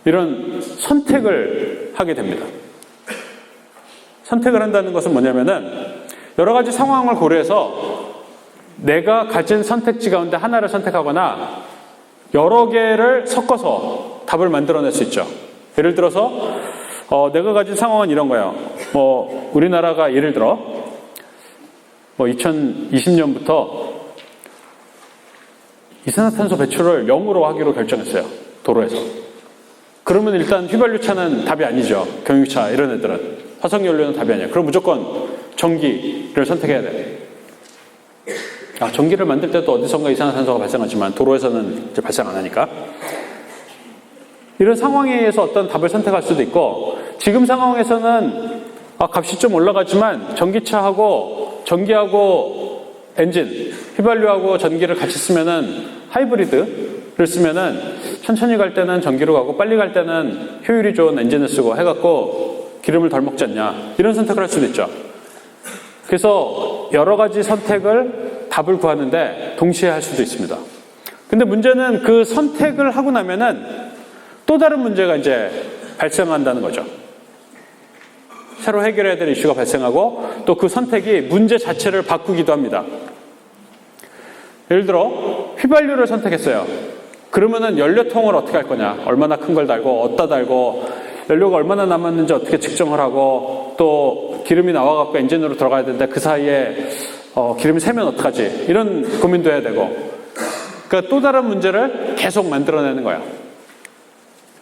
이런 선택을 하게 됩니다. 선택을 한다는 것은 뭐냐면은 여러 가지 상황을 고려해서 내가 가진 선택지 가운데 하나를 선택하거나 여러 개를 섞어서 답을 만들어낼 수 있죠. 예를 들어서 내가 가진 상황은 이런 거예요. 우리나라가 예를 들어 2020년부터 이산화탄소 배출을 0으로 하기로 결정했어요. 도로에서. 그러면 일단 휘발유차는 답이 아니죠. 경유차 이런 애들은. 화석연료는 답이 아니에요. 그럼 무조건 전기를 선택해야 돼요. 전기를 만들 때도 어디선가 이산화탄소가 발생하지만 도로에서는 이제 발생 안 하니까. 이런 상황에 의해서 어떤 답을 선택할 수도 있고, 지금 상황에서는 값이 좀 올라가지만 전기하고 엔진, 휘발유하고 전기를 같이 쓰면은 하이브리드를 쓰면은 천천히 갈 때는 전기로 가고 빨리 갈 때는 효율이 좋은 엔진을 쓰고 해갖고 기름을 덜 먹지 않냐, 이런 선택을 할 수도 있죠. 그래서 여러 가지 선택을 답을 구하는데 동시에 할 수도 있습니다. 근데 문제는 그 선택을 하고 나면은 또 다른 문제가 이제 발생한다는 거죠. 새로 해결해야 될 이슈가 발생하고 또 그 선택이 문제 자체를 바꾸기도 합니다. 예를 들어 휘발유를 선택했어요. 그러면은 연료통을 어떻게 할 거냐, 얼마나 큰 걸 달고 어디다 달고 연료가 얼마나 남았는지 어떻게 측정을 하고 또 기름이 나와갖고 엔진으로 들어가야 되는데 그 사이에 기름이 새면 어떡하지, 이런 고민도 해야 되고, 그러니까 또 다른 문제를 계속 만들어내는 거야.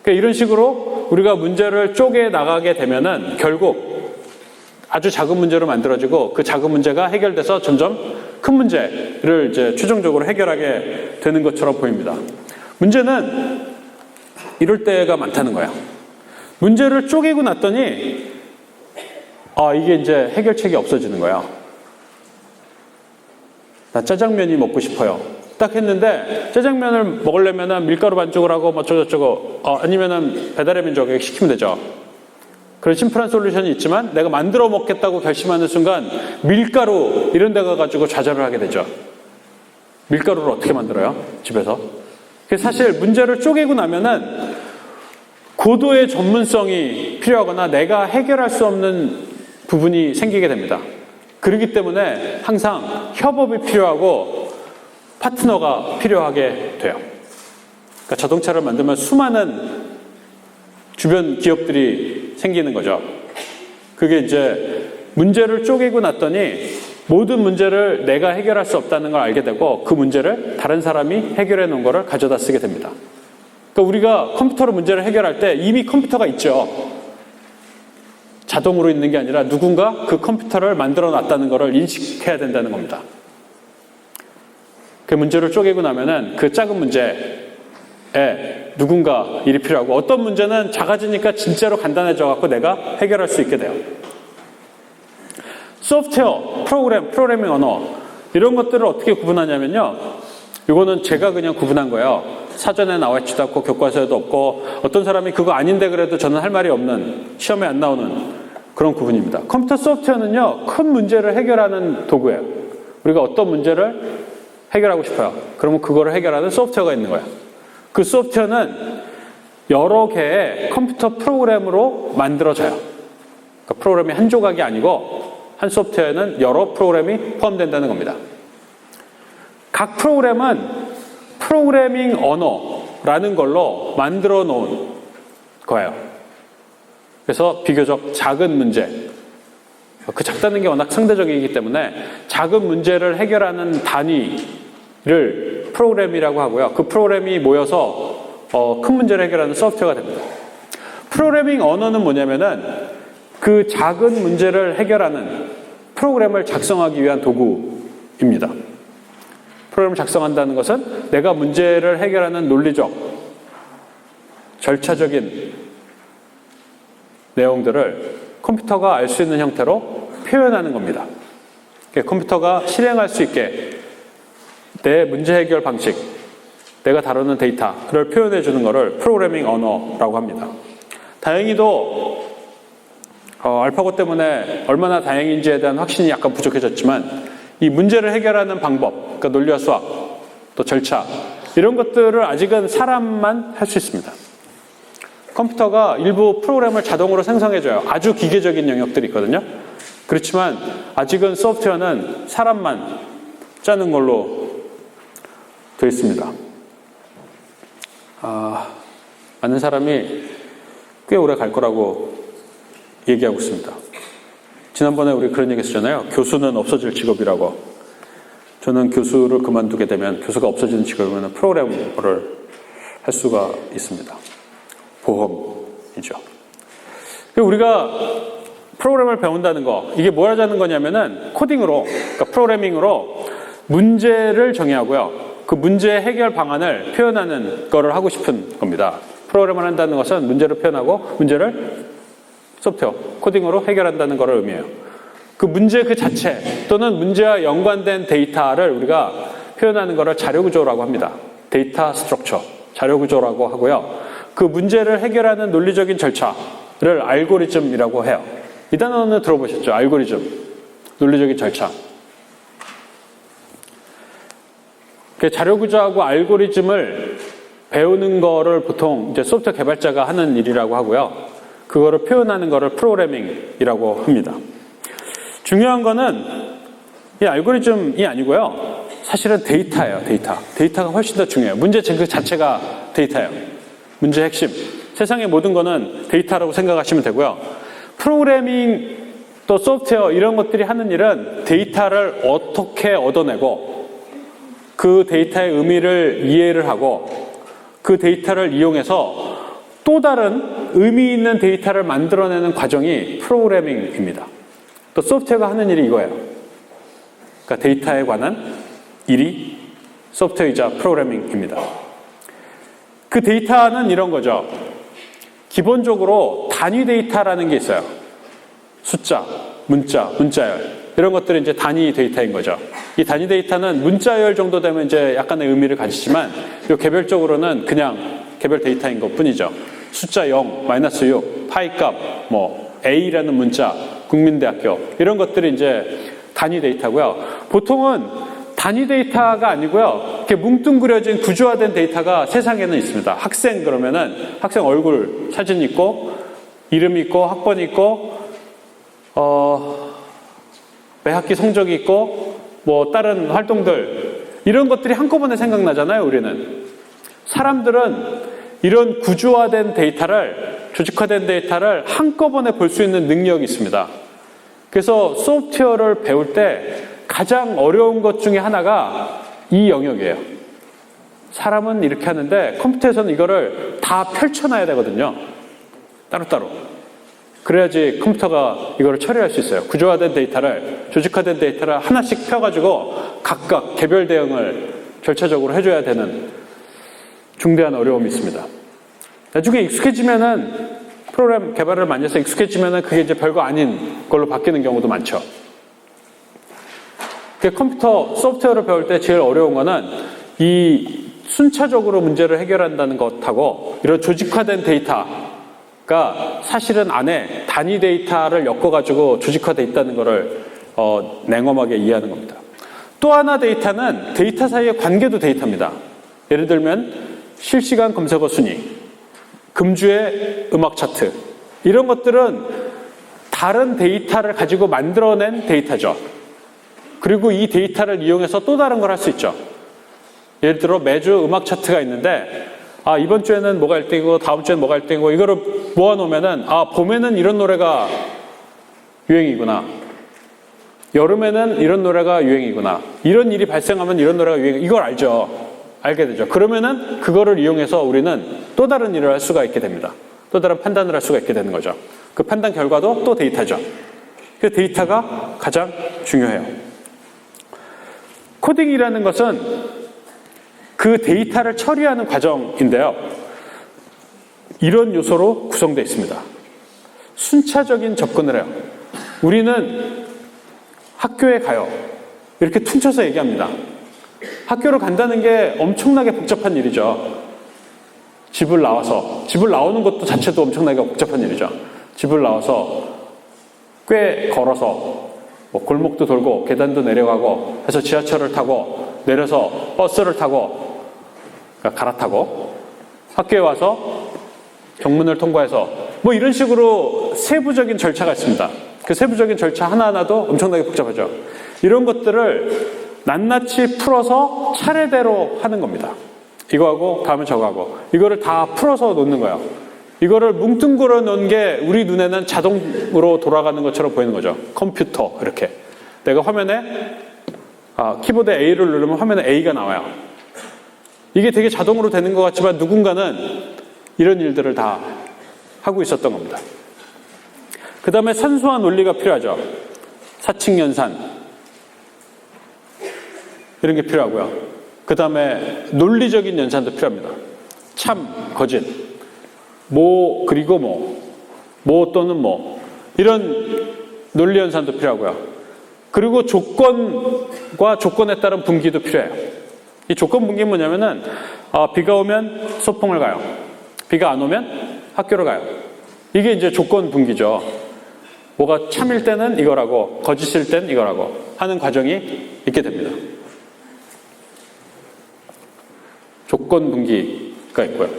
그러니까 이런 식으로 우리가 문제를 쪼개 나가게 되면은 결국 아주 작은 문제로 만들어지고 그 작은 문제가 해결돼서 점점 큰 문제를 이제 최종적으로 해결하게 되는 것처럼 보입니다. 문제는 이럴 때가 많다는 거예요. 문제를 쪼개고 났더니 이게 이제 해결책이 없어지는 거예요. 나 짜장면이 먹고 싶어요. 딱 했는데 짜장면을 먹으려면 밀가루 반죽을 하고 뭐 저쩌고 아니면은 배달의 민족에 시키면 되죠. 그런 심플한 솔루션이 있지만 내가 만들어 먹겠다고 결심하는 순간 밀가루 이런 데 가가지고 좌절을 하게 되죠. 밀가루를 어떻게 만들어요? 집에서. 사실 문제를 쪼개고 나면은 고도의 전문성이 필요하거나 내가 해결할 수 없는 부분이 생기게 됩니다. 그렇기 때문에 항상 협업이 필요하고 파트너가 필요하게 돼요. 그러니까 자동차를 만들면 수많은 주변 기업들이 생기는 거죠. 그게 이제 문제를 쪼개고 났더니 모든 문제를 내가 해결할 수 없다는 걸 알게 되고 그 문제를 다른 사람이 해결해 놓은 거를 가져다 쓰게 됩니다. 그러니까 우리가 컴퓨터로 문제를 해결할 때 이미 컴퓨터가 있죠. 자동으로 있는 게 아니라 누군가 그 컴퓨터를 만들어 놨다는 거를 인식해야 된다는 겁니다. 그 문제를 쪼개고 나면은 그 작은 문제에 누군가 일이 필요하고 어떤 문제는 작아지니까 진짜로 간단해져 갖고 내가 해결할 수 있게 돼요. 소프트웨어, 프로그래밍 언어 이런 것들을 어떻게 구분하냐면요. 이거는 제가 그냥 구분한 거예요. 사전에 나와 있지도 않고 교과서에도 없고 어떤 사람이 그거 아닌데 그래도 저는 할 말이 없는, 시험에 안 나오는 그런 구분입니다. 컴퓨터 소프트웨어는요. 큰 문제를 해결하는 도구예요. 우리가 어떤 문제를 해결하고 싶어요. 그러면 그거를 해결하는 소프트웨어가 있는 거예요. 그 소프트웨어는 여러 개의 컴퓨터 프로그램으로 만들어져요. 그러니까 프로그램이 한 조각이 아니고 한 소프트웨어에는 여러 프로그램이 포함된다는 겁니다. 각 프로그램은 프로그래밍 언어라는 걸로 만들어 놓은 거예요. 그래서 비교적 작은 문제, 그 작다는 게 워낙 상대적이기 때문에 작은 문제를 해결하는 단위를 프로그램이라고 하고요. 그 프로그램이 모여서 큰 문제를 해결하는 소프트웨어가 됩니다. 프로그래밍 언어는 뭐냐면은 그 작은 문제를 해결하는 프로그램을 작성하기 위한 도구입니다. 프로그램을 작성한다는 것은 내가 문제를 해결하는 논리적, 절차적인 내용들을 컴퓨터가 알 수 있는 형태로 표현하는 겁니다. 컴퓨터가 실행할 수 있게 내 문제 해결 방식, 내가 다루는 데이터를 표현해 주는 것을 프로그래밍 언어라고 합니다. 다행히도 알파고 때문에 얼마나 다행인지에 대한 확신이 약간 부족해졌지만 이 문제를 해결하는 방법, 그러니까 논리와 수학, 또 절차 이런 것들을 아직은 사람만 할 수 있습니다. 컴퓨터가 일부 프로그램을 자동으로 생성해줘요. 아주 기계적인 영역들이 있거든요. 그렇지만 아직은 소프트웨어는 사람만 짜는 걸로 되어 있습니다. 많은 사람이 꽤 오래 갈 거라고 얘기하고 있습니다. 지난번에 우리 그런 얘기 했잖아요. 교수는 없어질 직업이라고. 저는 교수를 그만두게 되면 교수가 없어지는 직업이면 프로그래머를 할 수가 있습니다. 보험이죠. 우리가 프로그램을 배운다는 거, 이게 뭘 하자는 거냐면은 코딩으로, 그러니까 프로그래밍으로 문제를 정의하고요. 그 문제 해결 방안을 표현하는 거를 하고 싶은 겁니다. 프로그램을 한다는 것은 문제를 표현하고 문제를 소프트웨어, 코딩으로 해결한다는 것을 의미해요. 그 문제 그 자체 또는 문제와 연관된 데이터를 우리가 표현하는 것을 자료구조라고 합니다. 데이터 스트럭처, 자료구조라고 하고요. 그 문제를 해결하는 논리적인 절차를 알고리즘이라고 해요. 이 단어는 들어보셨죠? 알고리즘, 논리적인 절차. 자료구조하고 알고리즘을 배우는 거를 보통 이제 소프트웨어 개발자가 하는 일이라고 하고요. 그거를 표현하는 거를 프로그래밍이라고 합니다. 중요한 거는 이 알고리즘이 아니고요. 사실은 데이터예요, 데이터. 데이터가 훨씬 더 중요해요. 문제 그 자체가 데이터예요. 문제의 핵심. 세상의 모든 거는 데이터라고 생각하시면 되고요. 프로그래밍 또 소프트웨어 이런 것들이 하는 일은 데이터를 어떻게 얻어내고 그 데이터의 의미를 이해를 하고 그 데이터를 이용해서 또 다른 의미 있는 데이터를 만들어내는 과정이 프로그래밍입니다. 또 소프트웨어가 하는 일이 이거예요. 그러니까 데이터에 관한 일이 소프트웨어이자 프로그래밍입니다. 그 데이터는 이런 거죠. 기본적으로 단위 데이터라는 게 있어요. 숫자, 문자, 문자열 이런 것들이 이제 단위 데이터인 거죠. 이 단위 데이터는 문자열 정도 되면 이제 약간의 의미를 가지지만 이 개별적으로는 그냥 개별 데이터인 것 뿐이죠. 숫자 0, 마이너스 6, 파이값, 뭐 A라는 문자, 국민대학교 이런 것들이 이제 단위 데이터고요. 보통은 단위 데이터가 아니고요. 이렇게 뭉뚱그려진 구조화된 데이터가 세상에는 있습니다. 학생 그러면은 학생 얼굴 사진 있고 이름 있고 학번 있고 매 학기 성적이 있고 뭐 다른 활동들 이런 것들이 한꺼번에 생각나잖아요. 우리는 사람들은 이런 구조화된 데이터를 조직화된 데이터를 한꺼번에 볼 수 있는 능력이 있습니다. 그래서 소프트웨어를 배울 때 가장 어려운 것 중에 하나가 이 영역이에요. 사람은 이렇게 하는데 컴퓨터에서는 이거를 다 펼쳐놔야 되거든요. 따로따로. 그래야지 컴퓨터가 이거를 처리할 수 있어요. 구조화된 데이터를, 조직화된 데이터를 하나씩 펴가지고 각각 개별 대응을 절차적으로 해줘야 되는 중대한 어려움이 있습니다. 나중에 익숙해지면은 프로그램 개발을 많이 해서 익숙해지면은 그게 이제 별거 아닌 걸로 바뀌는 경우도 많죠. 컴퓨터 소프트웨어를 배울 때 제일 어려운 거는 이 순차적으로 문제를 해결한다는 것하고 이런 조직화된 데이터가 사실은 안에 단위 데이터를 엮어가지고 조직화되어 있다는 것을 냉엄하게 이해하는 겁니다. 또 하나 데이터는 데이터 사이의 관계도 데이터입니다. 예를 들면 실시간 검색어 순위, 금주의 음악 차트 이런 것들은 다른 데이터를 가지고 만들어낸 데이터죠. 그리고 이 데이터를 이용해서 또 다른 걸 할 수 있죠. 예를 들어 매주 음악 차트가 있는데 이번 주에는 뭐가 1등이고 다음 주에는 뭐가 1등이고 이거를 모아놓으면은 봄에는 이런 노래가 유행이구나. 여름에는 이런 노래가 유행이구나. 이런 일이 발생하면 이런 노래가 유행. 이걸 알죠. 알게 되죠. 그러면은 그거를 이용해서 우리는 또 다른 일을 할 수가 있게 됩니다. 또 다른 판단을 할 수가 있게 되는 거죠. 그 판단 결과도 또 데이터죠. 그 데이터가 가장 중요해요. 코딩이라는 것은 그 데이터를 처리하는 과정인데요. 이런 요소로 구성되어 있습니다. 순차적인 접근을 해요. 우리는 학교에 가요. 이렇게 퉁쳐서 얘기합니다. 학교를 간다는 게 엄청나게 복잡한 일이죠. 집을 나오는 것도 자체도 엄청나게 복잡한 일이죠. 집을 나와서 꽤 걸어서 골목도 돌고 계단도 내려가고 해서 지하철을 타고 내려서 버스를 타고 갈아타고 학교에 와서 정문을 통과해서 이런 식으로 세부적인 절차가 있습니다. 그 세부적인 절차 하나하나도 엄청나게 복잡하죠. 이런 것들을 낱낱이 풀어서 차례대로 하는 겁니다. 이거하고 다음에 저거하고 이거를 다 풀어서 놓는 거예요. 이거를 뭉뚱그려 놓은 게 우리 눈에는 자동으로 돌아가는 것처럼 보이는 거죠. 컴퓨터 이렇게 내가 화면에 키보드에 A를 누르면 화면에 A가 나와요. 이게 되게 자동으로 되는 것 같지만 누군가는 이런 일들을 다 하고 있었던 겁니다. 그 다음에 산수화 논리가 필요하죠. 사칙연산 이런 게 필요하고요. 그 다음에 논리적인 연산도 필요합니다. 참, 거짓, 뭐 그리고 뭐 또는 뭐 이런 논리 연산도 필요하고요. 그리고 조건과 조건에 따른 분기도 필요해요. 이 조건 분기는 뭐냐면은 비가 오면 소풍을 가요. 비가 안 오면 학교를 가요. 이게 이제 조건 분기죠. 뭐가 참일 때는 이거라고 거짓일 땐 이거라고 하는 과정이 있게 됩니다. 조건 분기 있고요.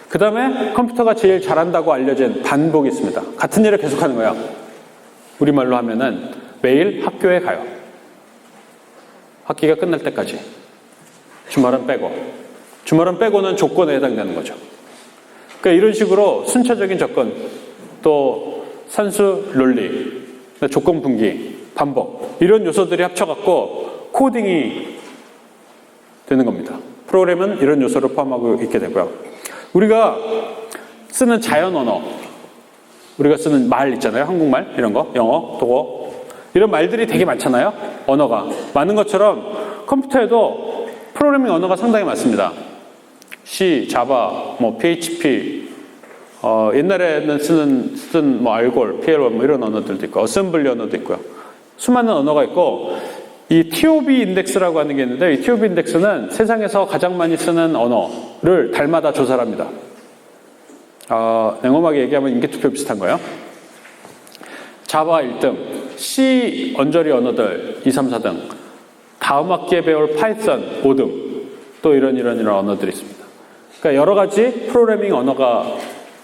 그 다음에 컴퓨터가 제일 잘한다고 알려진 반복이 있습니다. 같은 일을 계속하는 거예요. 우리말로 하면은 매일 학교에 가요. 학기가 끝날 때까지. 주말은 빼고. 주말은 빼고는 조건에 해당되는 거죠. 그러니까 이런 식으로 순차적인 접근, 또 산수 논리, 조건 분기, 반복 이런 요소들이 합쳐갖고 코딩이 되는 겁니다. 프로그램은 이런 요소를 포함하고 있게 되고요. 우리가 쓰는 자연 언어, 우리가 쓰는 말 있잖아요. 한국말 이런 거, 영어, 독어 이런 말들이 되게 많잖아요. 언어가 많은 것처럼 컴퓨터에도 프로그래밍 언어가 상당히 많습니다. C, 자바, PHP, 옛날에는 쓰던 알골, PL1 이런 언어들도 있고, 어셈블리 언어도 있고요. 수많은 언어가 있고, 이 TOB 인덱스라고 하는 게 있는데, 이 TOB 인덱스는 세상에서 가장 많이 쓰는 언어를 달마다 조사를 합니다. 냉엄하게 얘기하면 인기투표 비슷한 거예요. 자바 1등, C 언저리 언어들 2, 3, 4등, 다음 학기에 배울 파이썬 5등, 또 이런 언어들이 있습니다. 그러니까 여러 가지 프로그래밍 언어가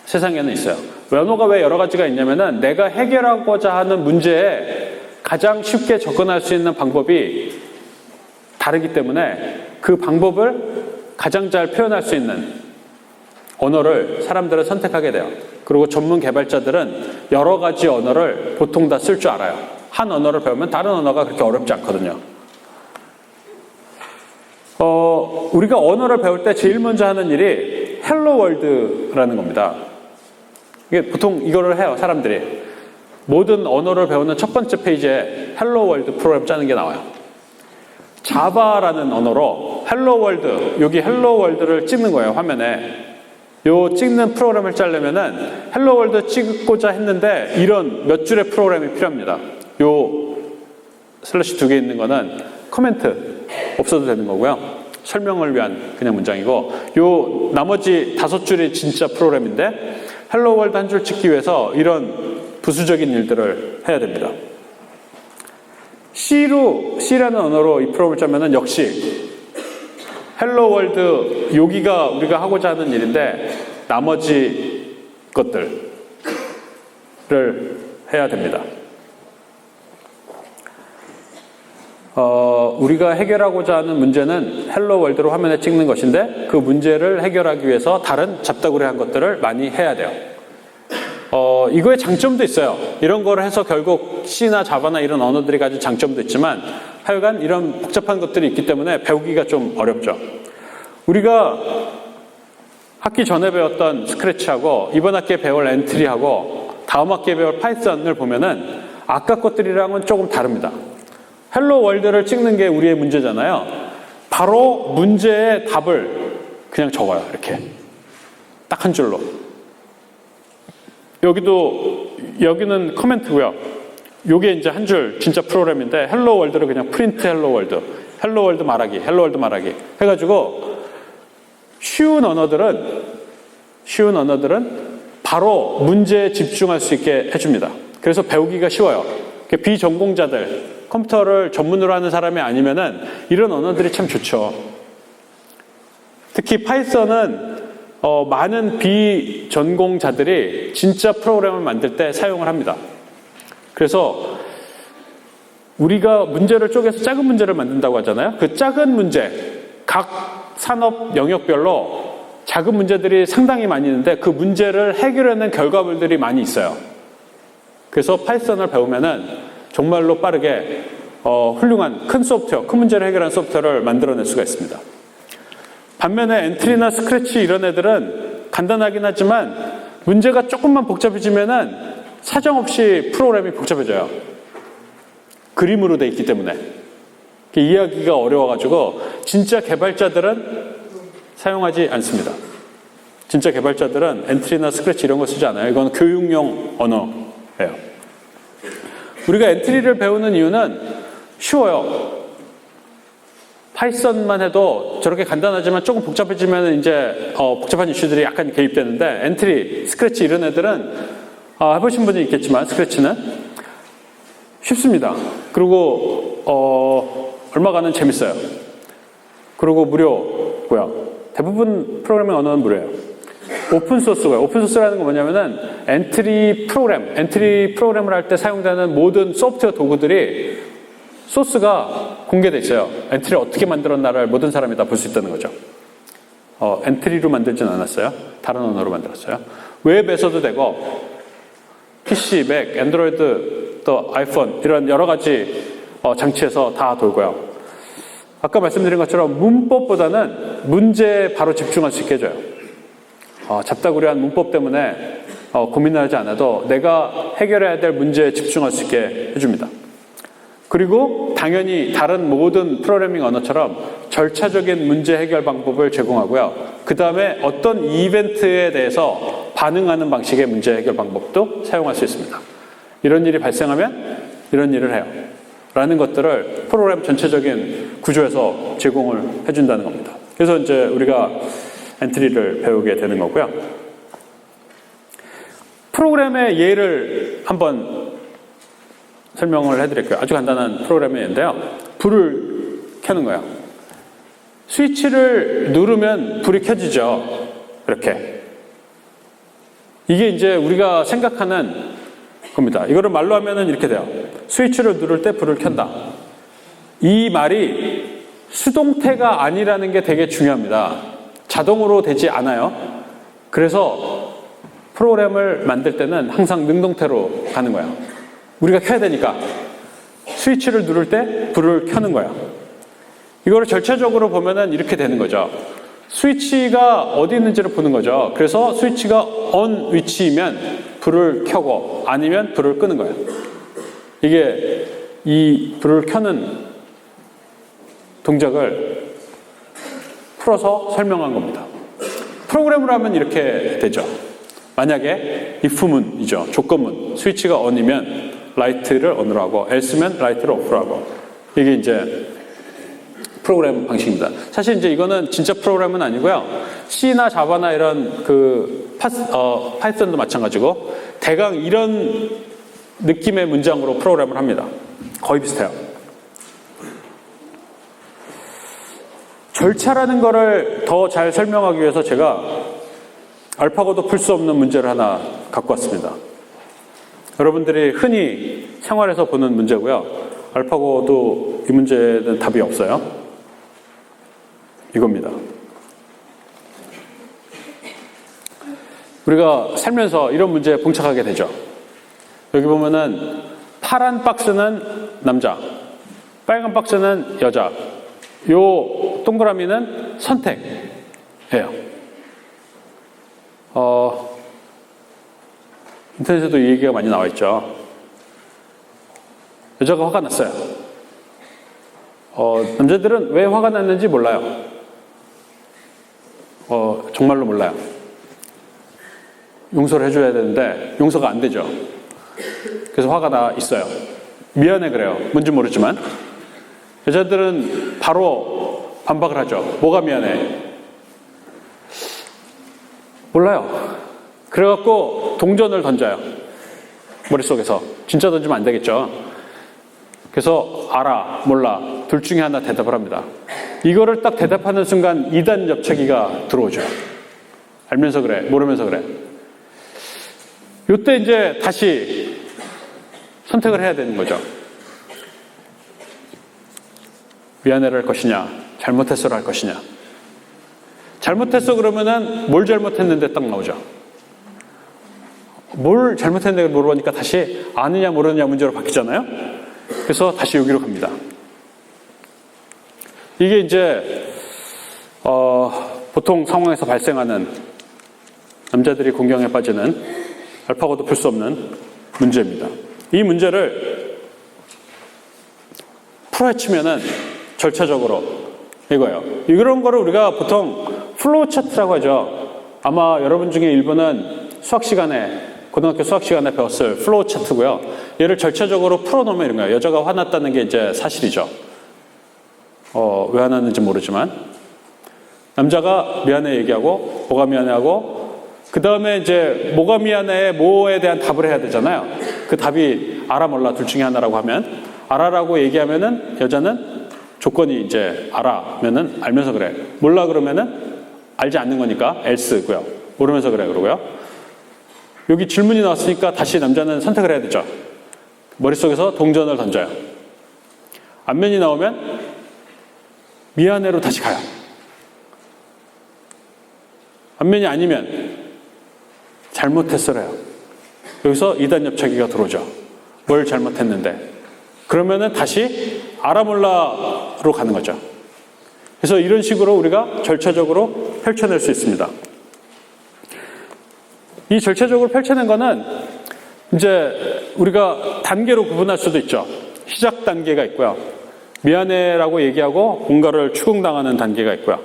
세상에는 있어요. 언어가 왜 여러 가지가 있냐면은 내가 해결하고자 하는 문제에 가장 쉽게 접근할 수 있는 방법이 다르기 때문에 그 방법을 가장 잘 표현할 수 있는 언어를 사람들은 선택하게 돼요. 그리고 전문 개발자들은 여러 가지 언어를 보통 다 쓸 줄 알아요. 한 언어를 배우면 다른 언어가 그렇게 어렵지 않거든요. 우리가 언어를 배울 때 제일 먼저 하는 일이 헬로 월드라는 겁니다. 이게 보통 이거를 해요, 사람들이. 모든 언어를 배우는 첫 번째 페이지에 헬로 월드 프로그램 짜는 게 나와요. 자바라는 언어로 헬로 월드, 여기 헬로 월드를 찍는 거예요, 화면에. 요 찍는 프로그램을 짜려면은 헬로 월드 찍고자 했는데 이런 몇 줄의 프로그램이 필요합니다. 요 슬래시 2개 있는 거는 커멘트 없어도 되는 거고요. 설명을 위한 그냥 문장이고, 요 나머지 5줄이 진짜 프로그램인데 헬로 월드 한 줄 찍기 위해서 이런 부수적인 일들을 해야 됩니다. C라는 언어로 이 프로그램을 짜면은 역시 헬로 월드 여기가 우리가 하고자 하는 일인데 나머지 것들을 해야 됩니다. 우리가 해결하고자 하는 문제는 헬로 월드로 화면에 찍는 것인데 그 문제를 해결하기 위해서 다른 잡다구리한 것들을 많이 해야 돼요. 이거의 장점도 있어요. 이런 거를 해서 결국 C나 자바나 이런 언어들이 가진 장점도 있지만 하여간 이런 복잡한 것들이 있기 때문에 배우기가 좀 어렵죠. 우리가 학기 전에 배웠던 스크래치하고 이번 학기에 배울 엔트리하고 다음 학기에 배울 파이썬을 보면은 아까 것들이랑은 조금 다릅니다. 헬로 월드를 찍는 게 우리의 문제잖아요. 바로 문제의 답을 그냥 적어요. 이렇게 딱 한 줄로. 여기는 커멘트고요. 요게 이제 한 줄 진짜 프로그램인데 헬로 월드를 그냥 프린트 헬로 월드 말하기 해가지고 쉬운 언어들은 바로 문제에 집중할 수 있게 해줍니다. 그래서 배우기가 쉬워요. 비전공자들, 컴퓨터를 전문으로 하는 사람이 아니면은 이런 언어들이 참 좋죠. 특히 파이썬은 많은 비전공자들이 진짜 프로그램을 만들 때 사용을 합니다. 그래서 우리가 문제를 쪼개서 작은 문제를 만든다고 하잖아요. 그 작은 문제, 각 산업 영역별로 작은 문제들이 상당히 많이 있는데 그 문제를 해결하는 결과물들이 많이 있어요. 그래서 파이썬을 배우면은 정말로 빠르게 훌륭한 큰 소프트웨어, 큰 문제를 해결하는 소프트웨어를 만들어낼 수가 있습니다. 반면에 엔트리나 스크래치 이런 애들은 간단하긴 하지만 문제가 조금만 복잡해지면은 사정없이 프로그램이 복잡해져요. 그림으로 돼 있기 때문에. 이해하기가 어려워가지고 진짜 개발자들은 사용하지 않습니다. 진짜 개발자들은 엔트리나 스크래치 이런 거 쓰지 않아요. 이건 교육용 언어예요. 우리가 엔트리를 배우는 이유는 쉬워요. 파이썬만 해도 저렇게 간단하지만 조금 복잡해지면 이제 복잡한 이슈들이 약간 개입되는데 엔트리, 스크래치 이런 애들은 해보신 분이 있겠지만 스크래치는 쉽습니다. 그리고 얼마간은 재밌어요. 그리고 무료고요. 대부분 프로그래밍 언어는 무료예요. 오픈소스고요. 오픈소스라는 건 뭐냐면은 엔트리 프로그램을 할 때 사용되는 모든 소프트웨어 도구들이 소스가 공개돼 있어요. 엔트리를 어떻게 만들었나를 모든 사람이 다 볼 수 있다는 거죠. 엔트리로 만들진 않았어요. 다른 언어로 만들었어요. 웹에서도 되고 PC, 맥, 안드로이드, 또 아이폰 이런 여러 가지 장치에서 다 돌고요. 아까 말씀드린 것처럼 문법보다는 문제에 바로 집중할 수 있게 해줘요. 잡다구리한 문법 때문에 고민하지 않아도 내가 해결해야 될 문제에 집중할 수 있게 해줍니다. 그리고 당연히 다른 모든 프로그래밍 언어처럼 절차적인 문제 해결 방법을 제공하고요. 그 다음에 어떤 이벤트에 대해서 반응하는 방식의 문제 해결 방법도 사용할 수 있습니다. 이런 일이 발생하면 이런 일을 해요. 라는 것들을 프로그램 전체적인 구조에서 제공을 해준다는 겁니다. 그래서 이제 우리가 엔트리를 배우게 되는 거고요. 프로그램의 예를 한번 설명을 해드릴게요. 아주 간단한 프로그램의 예인데요. 불을 켜는 거예요. 스위치를 누르면 불이 켜지죠. 이렇게. 이게 이제 우리가 생각하는 겁니다. 이거를 말로 하면은 이렇게 돼요. 스위치를 누를 때 불을 켠다. 이 말이 수동태가 아니라는 게 되게 중요합니다. 자동으로 되지 않아요. 그래서 프로그램을 만들 때는 항상 능동태로 가는 거예요. 우리가 켜야 되니까 스위치를 누를 때 불을 켜는 거예요. 이거를 절차적으로 보면은 이렇게 되는 거죠. 스위치가 어디 있는지를 보는 거죠. 그래서 스위치가 on 위치이면 불을 켜고 아니면 불을 끄는 거예요. 이게 이 불을 켜는 동작을 풀어서 설명한 겁니다. 프로그램으로 하면 이렇게 되죠. 만약에 if문이죠. 조건문. 스위치가 on이면 라이트를 on으로 하고 else면 라이트를 off로 하고. 이게 이제 프로그램 방식입니다. 사실 이제 이거는 진짜 프로그램은 아니고요. C나 자바나 이런 파이썬도 마찬가지고 대강 이런 느낌의 문장으로 프로그램을 합니다. 거의 비슷해요. 절차라는 거를 더 잘 설명하기 위해서 제가 알파고도 풀 수 없는 문제를 하나 갖고 왔습니다. 여러분들이 흔히 생활에서 보는 문제고요. 알파고도 이 문제는 답이 없어요. 이겁니다. 우리가 살면서 이런 문제에 봉착하게 되죠. 여기 보면은 파란 박스는 남자, 빨간 박스는 여자, 요 동그라미는 선택이에요. 인터넷에도 이 얘기가 많이 나와 있죠. 여자가 화가 났어요. 남자들은 왜 화가 났는지 몰라요. 정말로 몰라요. 용서를 해줘야 되는데 용서가 안 되죠. 그래서 화가 나 있어요. 미안해 그래요. 뭔지 모르지만. 여자들은 바로 반박을 하죠. 뭐가 미안해? 몰라요. 그래갖고 동전을 던져요. 머릿속에서. 진짜 던지면 안 되겠죠. 그래서 알아, 몰라. 둘 중에 하나 대답을 합니다. 이거를 딱 대답하는 순간 2단 옆차기가 들어오죠. 알면서 그래, 모르면서 그래. 이때 이제 다시 선택을 해야 되는 거죠. 미안해를 할 것이냐, 잘못했어를 할 것이냐. 잘못했어 그러면은 뭘 잘못했는데 딱 나오죠. 뭘 잘못했는데 물어보니까 다시 아느냐 모르느냐 문제로 바뀌잖아요. 그래서 다시 여기로 갑니다. 이게 이제 보통 상황에서 발생하는 남자들이 공경에 빠지는 알파고도 풀 수 없는 문제입니다. 이 문제를 풀어헤치면은 절차적으로 이거예요. 이런 거를 우리가 보통 플로우 차트라고 하죠. 아마 여러분 중에 일부는 수학 시간에 고등학교 수학 시간에 배웠을 플로우 차트고요. 얘를 절차적으로 풀어놓으면 이런 거예요. 여자가 화났다는 게 이제 사실이죠. 왜 화났는지 모르지만 남자가 미안해 얘기하고 뭐가 미안해하고 그 다음에 이제 뭐가 미안해 뭐에 대한 답을 해야 되잖아요. 그 답이 알아 몰라 둘 중에 하나라고 하면 알아라고 얘기하면은 여자는 조건이 이제 알아면은 알면서 그래 몰라 그러면은 알지 않는 거니까 else고요. 모르면서 그래 그러고요. 여기 질문이 나왔으니까 다시 남자는 선택을 해야 되죠. 머릿속에서 동전을 던져요. 안면이 나오면 미안해로 다시 가요. 안면이 아니면 잘못했어요. 여기서 이단 옆차기가 들어오죠. 뭘 잘못했는데. 그러면은 다시 알아몰라로 가는 거죠. 그래서 이런 식으로 우리가 절차적으로 펼쳐낼 수 있습니다. 이 절차적으로 펼쳐낸 거는 이제 우리가 단계로 구분할 수도 있죠. 시작 단계가 있고요. 미안해라고 얘기하고 뭔가를 추궁당하는 단계가 있고요.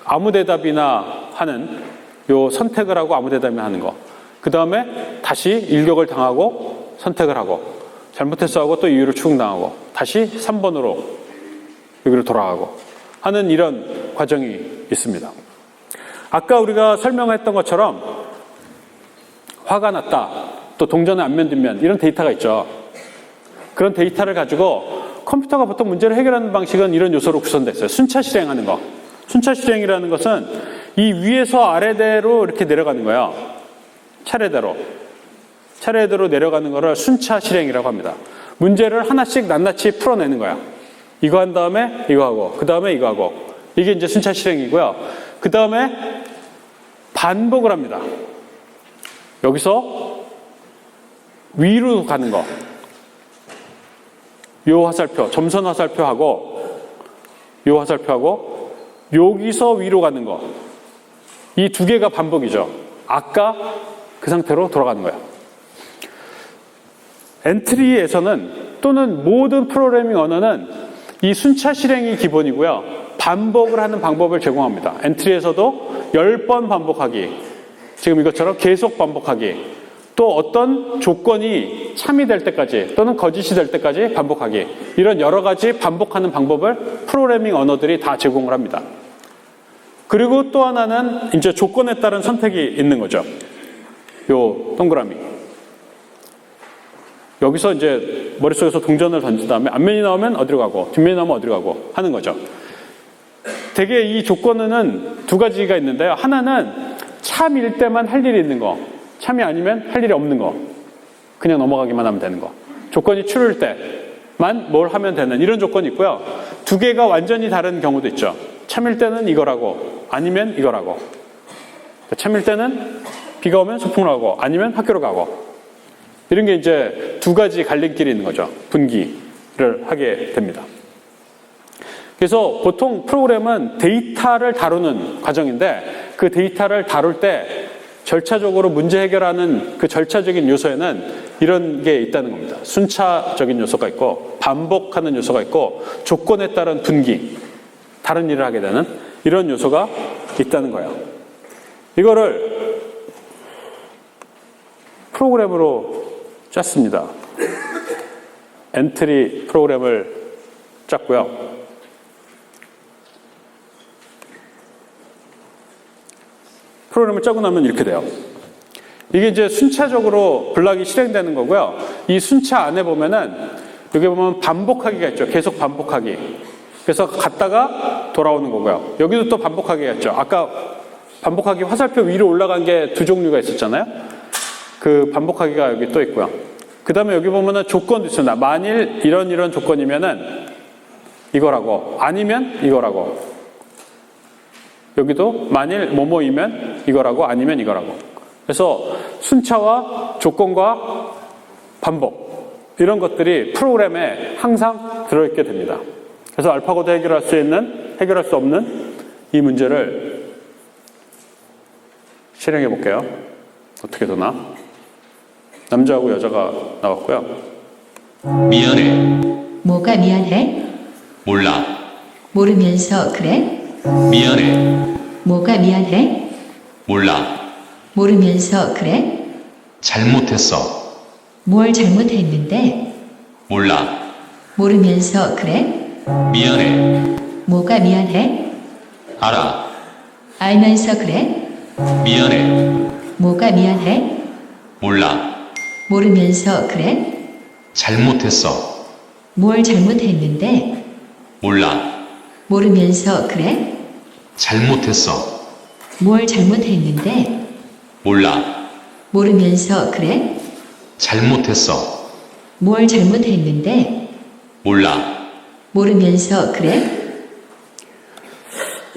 아무 대답이나 하는 요 선택을 하고 아무 대답이나 하는 거. 그 다음에 다시 일격을 당하고 선택을 하고 잘못했어 하고 또 이유로 추궁당하고 다시 3번으로 여기로 돌아가고 하는 이런 과정이 있습니다. 아까 우리가 설명했던 것처럼 화가 났다, 또 동전의 앞면 뒷면 이런 데이터가 있죠. 그런 데이터를 가지고 컴퓨터가 보통 문제를 해결하는 방식은 이런 요소로 구성되어 있어요. 순차 실행하는 거. 순차 실행이라는 것은 이 위에서 아래대로 이렇게 내려가는 거예요. 차례대로 내려가는 거를 순차 실행이라고 합니다. 문제를 하나씩 낱낱이 풀어내는 거야. 이거 한 다음에 이거 하고 그 다음에 이거 하고 이게 이제 순차 실행이고요. 그 다음에 반복을 합니다. 여기서 위로 가는 거. 요 화살표, 점선 화살표하고 요 화살표하고 여기서 위로 가는 거. 이 두 개가 반복이죠. 아까 그 상태로 돌아가는 거예요. 엔트리에서는 또는 모든 프로그래밍 언어는 이 순차 실행이 기본이고요. 반복을 하는 방법을 제공합니다. 엔트리에서도 10번 반복하기, 지금 이것처럼 계속 반복하기, 또 어떤 조건이 참이 될 때까지 또는 거짓이 될 때까지 반복하기, 이런 여러 가지 반복하는 방법을 프로그래밍 언어들이 다 제공을 합니다. 그리고 또 하나는 이제 조건에 따른 선택이 있는 거죠. 요 동그라미. 여기서 이제 머릿속에서 동전을 던진 다음에 앞면이 나오면 어디로 가고 뒷면이 나오면 어디로 가고 하는 거죠. 되게 이 조건은 두 가지가 있는데요. 하나는 참일 때만 할 일이 있는 거, 참이 아니면 할 일이 없는 거, 그냥 넘어가기만 하면 되는 거. 조건이 true일 때만 뭘 하면 되는 이런 조건이 있고요. 두 개가 완전히 다른 경우도 있죠. 참일 때는 이거라고 아니면 이거라고. 참일 때는 비가 오면 소풍을 가고 아니면 학교로 가고, 이런 게 이제 두 가지 갈림길이 있는 거죠. 분기를 하게 됩니다. 그래서 보통 프로그램은 데이터를 다루는 과정인데 그 데이터를 다룰 때 절차적으로 문제 해결하는 그 절차적인 요소에는 이런 게 있다는 겁니다. 순차적인 요소가 있고 반복하는 요소가 있고 조건에 따른 분기, 다른 일을 하게 되는 이런 요소가 있다는 거예요. 이거를 프로그램으로 짰습니다. 엔트리 프로그램을 짰고요. 프로그램을 짜고 나면 이렇게 돼요. 이게 이제 순차적으로 블락이 실행되는 거고요. 이 순차 안에 보면은 여기 보면 반복하기가 있죠. 계속 반복하기. 그래서 갔다가 돌아오는 거고요. 여기도 또 반복하기가 있죠. 아까 반복하기 화살표 위로 올라간 게 두 종류가 있었잖아요. 그 반복하기가 여기 또 있고요. 그 다음에 여기 보면은 조건도 있습니다. 만일 이런 조건이면은 이거라고, 아니면 이거라고. 여기도 만일 뭐뭐이면 이거라고, 아니면 이거라고. 그래서 순차와 조건과 반복, 이런 것들이 프로그램에 항상 들어있게 됩니다. 그래서 알파고도 해결할 수 없는 이 문제를 실행해 볼게요. 어떻게 되나? 남자하고 여자가 나왔고요. 미안해. 뭐가 미안해? 몰라. 모르면서 그래? 미안해. 뭐가 미안해? 몰라. 모르면서 그래? 잘못했어. 뭘 잘못했는데? 몰라. 모르면서 그래? 미안해. 뭐가 미안해? 알아. 알면서 그래? 미안해. 뭐가 미안해? 몰라. 모르면서 그래? 잘못했어. 뭘 잘못했는데? 몰라. 모르면서 그래? 잘못했어. 뭘 잘못했는데? 몰라. 모르면서 그래? 잘못했어. 뭘 잘못했는데? 몰라. 모르면서 그래?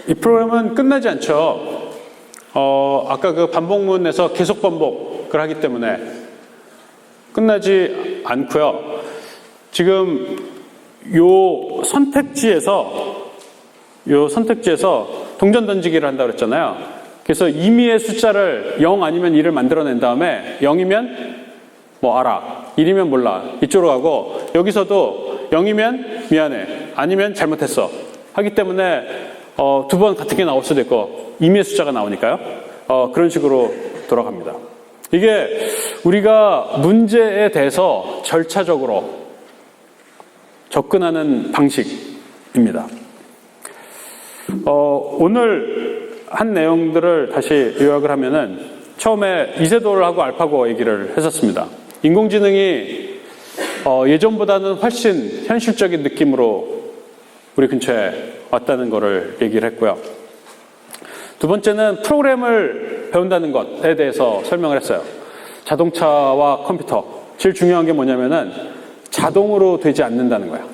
이 프로그램은 끝나지 않죠. 아까 그 반복문에서 계속 반복을 하기 때문에 끝나지 않고요. 지금 요 선택지에서 동전 던지기를 한다고 그랬잖아요. 그래서 임의의 숫자를 0 아니면 1을 만들어낸 다음에 0이면 뭐 알아, 1이면 몰라 이쪽으로 가고, 여기서도 0이면 미안해, 아니면 잘못했어 하기 때문에 두 번 같은 게 나올 수도 있고 임의의 숫자가 나오니까요. 그런 식으로 돌아갑니다. 이게 우리가 문제에 대해서 절차적으로 접근하는 방식입니다. 오늘 한 내용들을 다시 요약을 하면은, 처음에 이세돌하고 알파고 얘기를 했었습니다. 인공지능이 예전보다는 훨씬 현실적인 느낌으로 우리 근처에 왔다는 것을 얘기를 했고요. 두 번째는 프로그램을 배운다는 것에 대해서 설명을 했어요. 자동차와 컴퓨터, 제일 중요한 게 뭐냐면은 자동으로 되지 않는다는 거예요.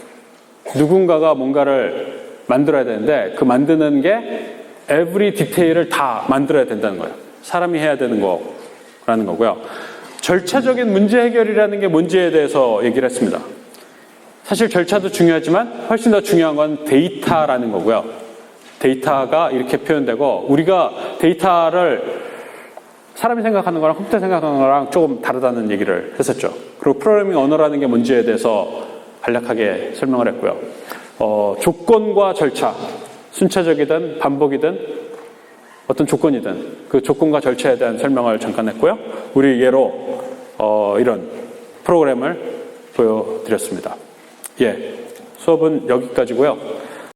누군가가 뭔가를 만들어야 되는데 그 만드는 게 every 디테일을 다 만들어야 된다는 거예요. 사람이 해야 되는 거라는 거고요. 절차적인 문제 해결이라는 게 뭔지에 대해서 얘기를 했습니다. 사실 절차도 중요하지만 훨씬 더 중요한 건 데이터라는 거고요. 데이터가 이렇게 표현되고, 우리가 데이터를 사람이 생각하는 거랑 컴퓨터 생각하는 거랑 조금 다르다는 얘기를 했었죠. 그리고 프로그래밍 언어라는 게 뭔지에 대해서 간략하게 설명을 했고요. 조건과 절차, 순차적이든 반복이든 어떤 조건이든 그 조건과 절차에 대한 설명을 잠깐 했고요. 우리 예로 이런 프로그램을 보여드렸습니다. 수업은 여기까지고요.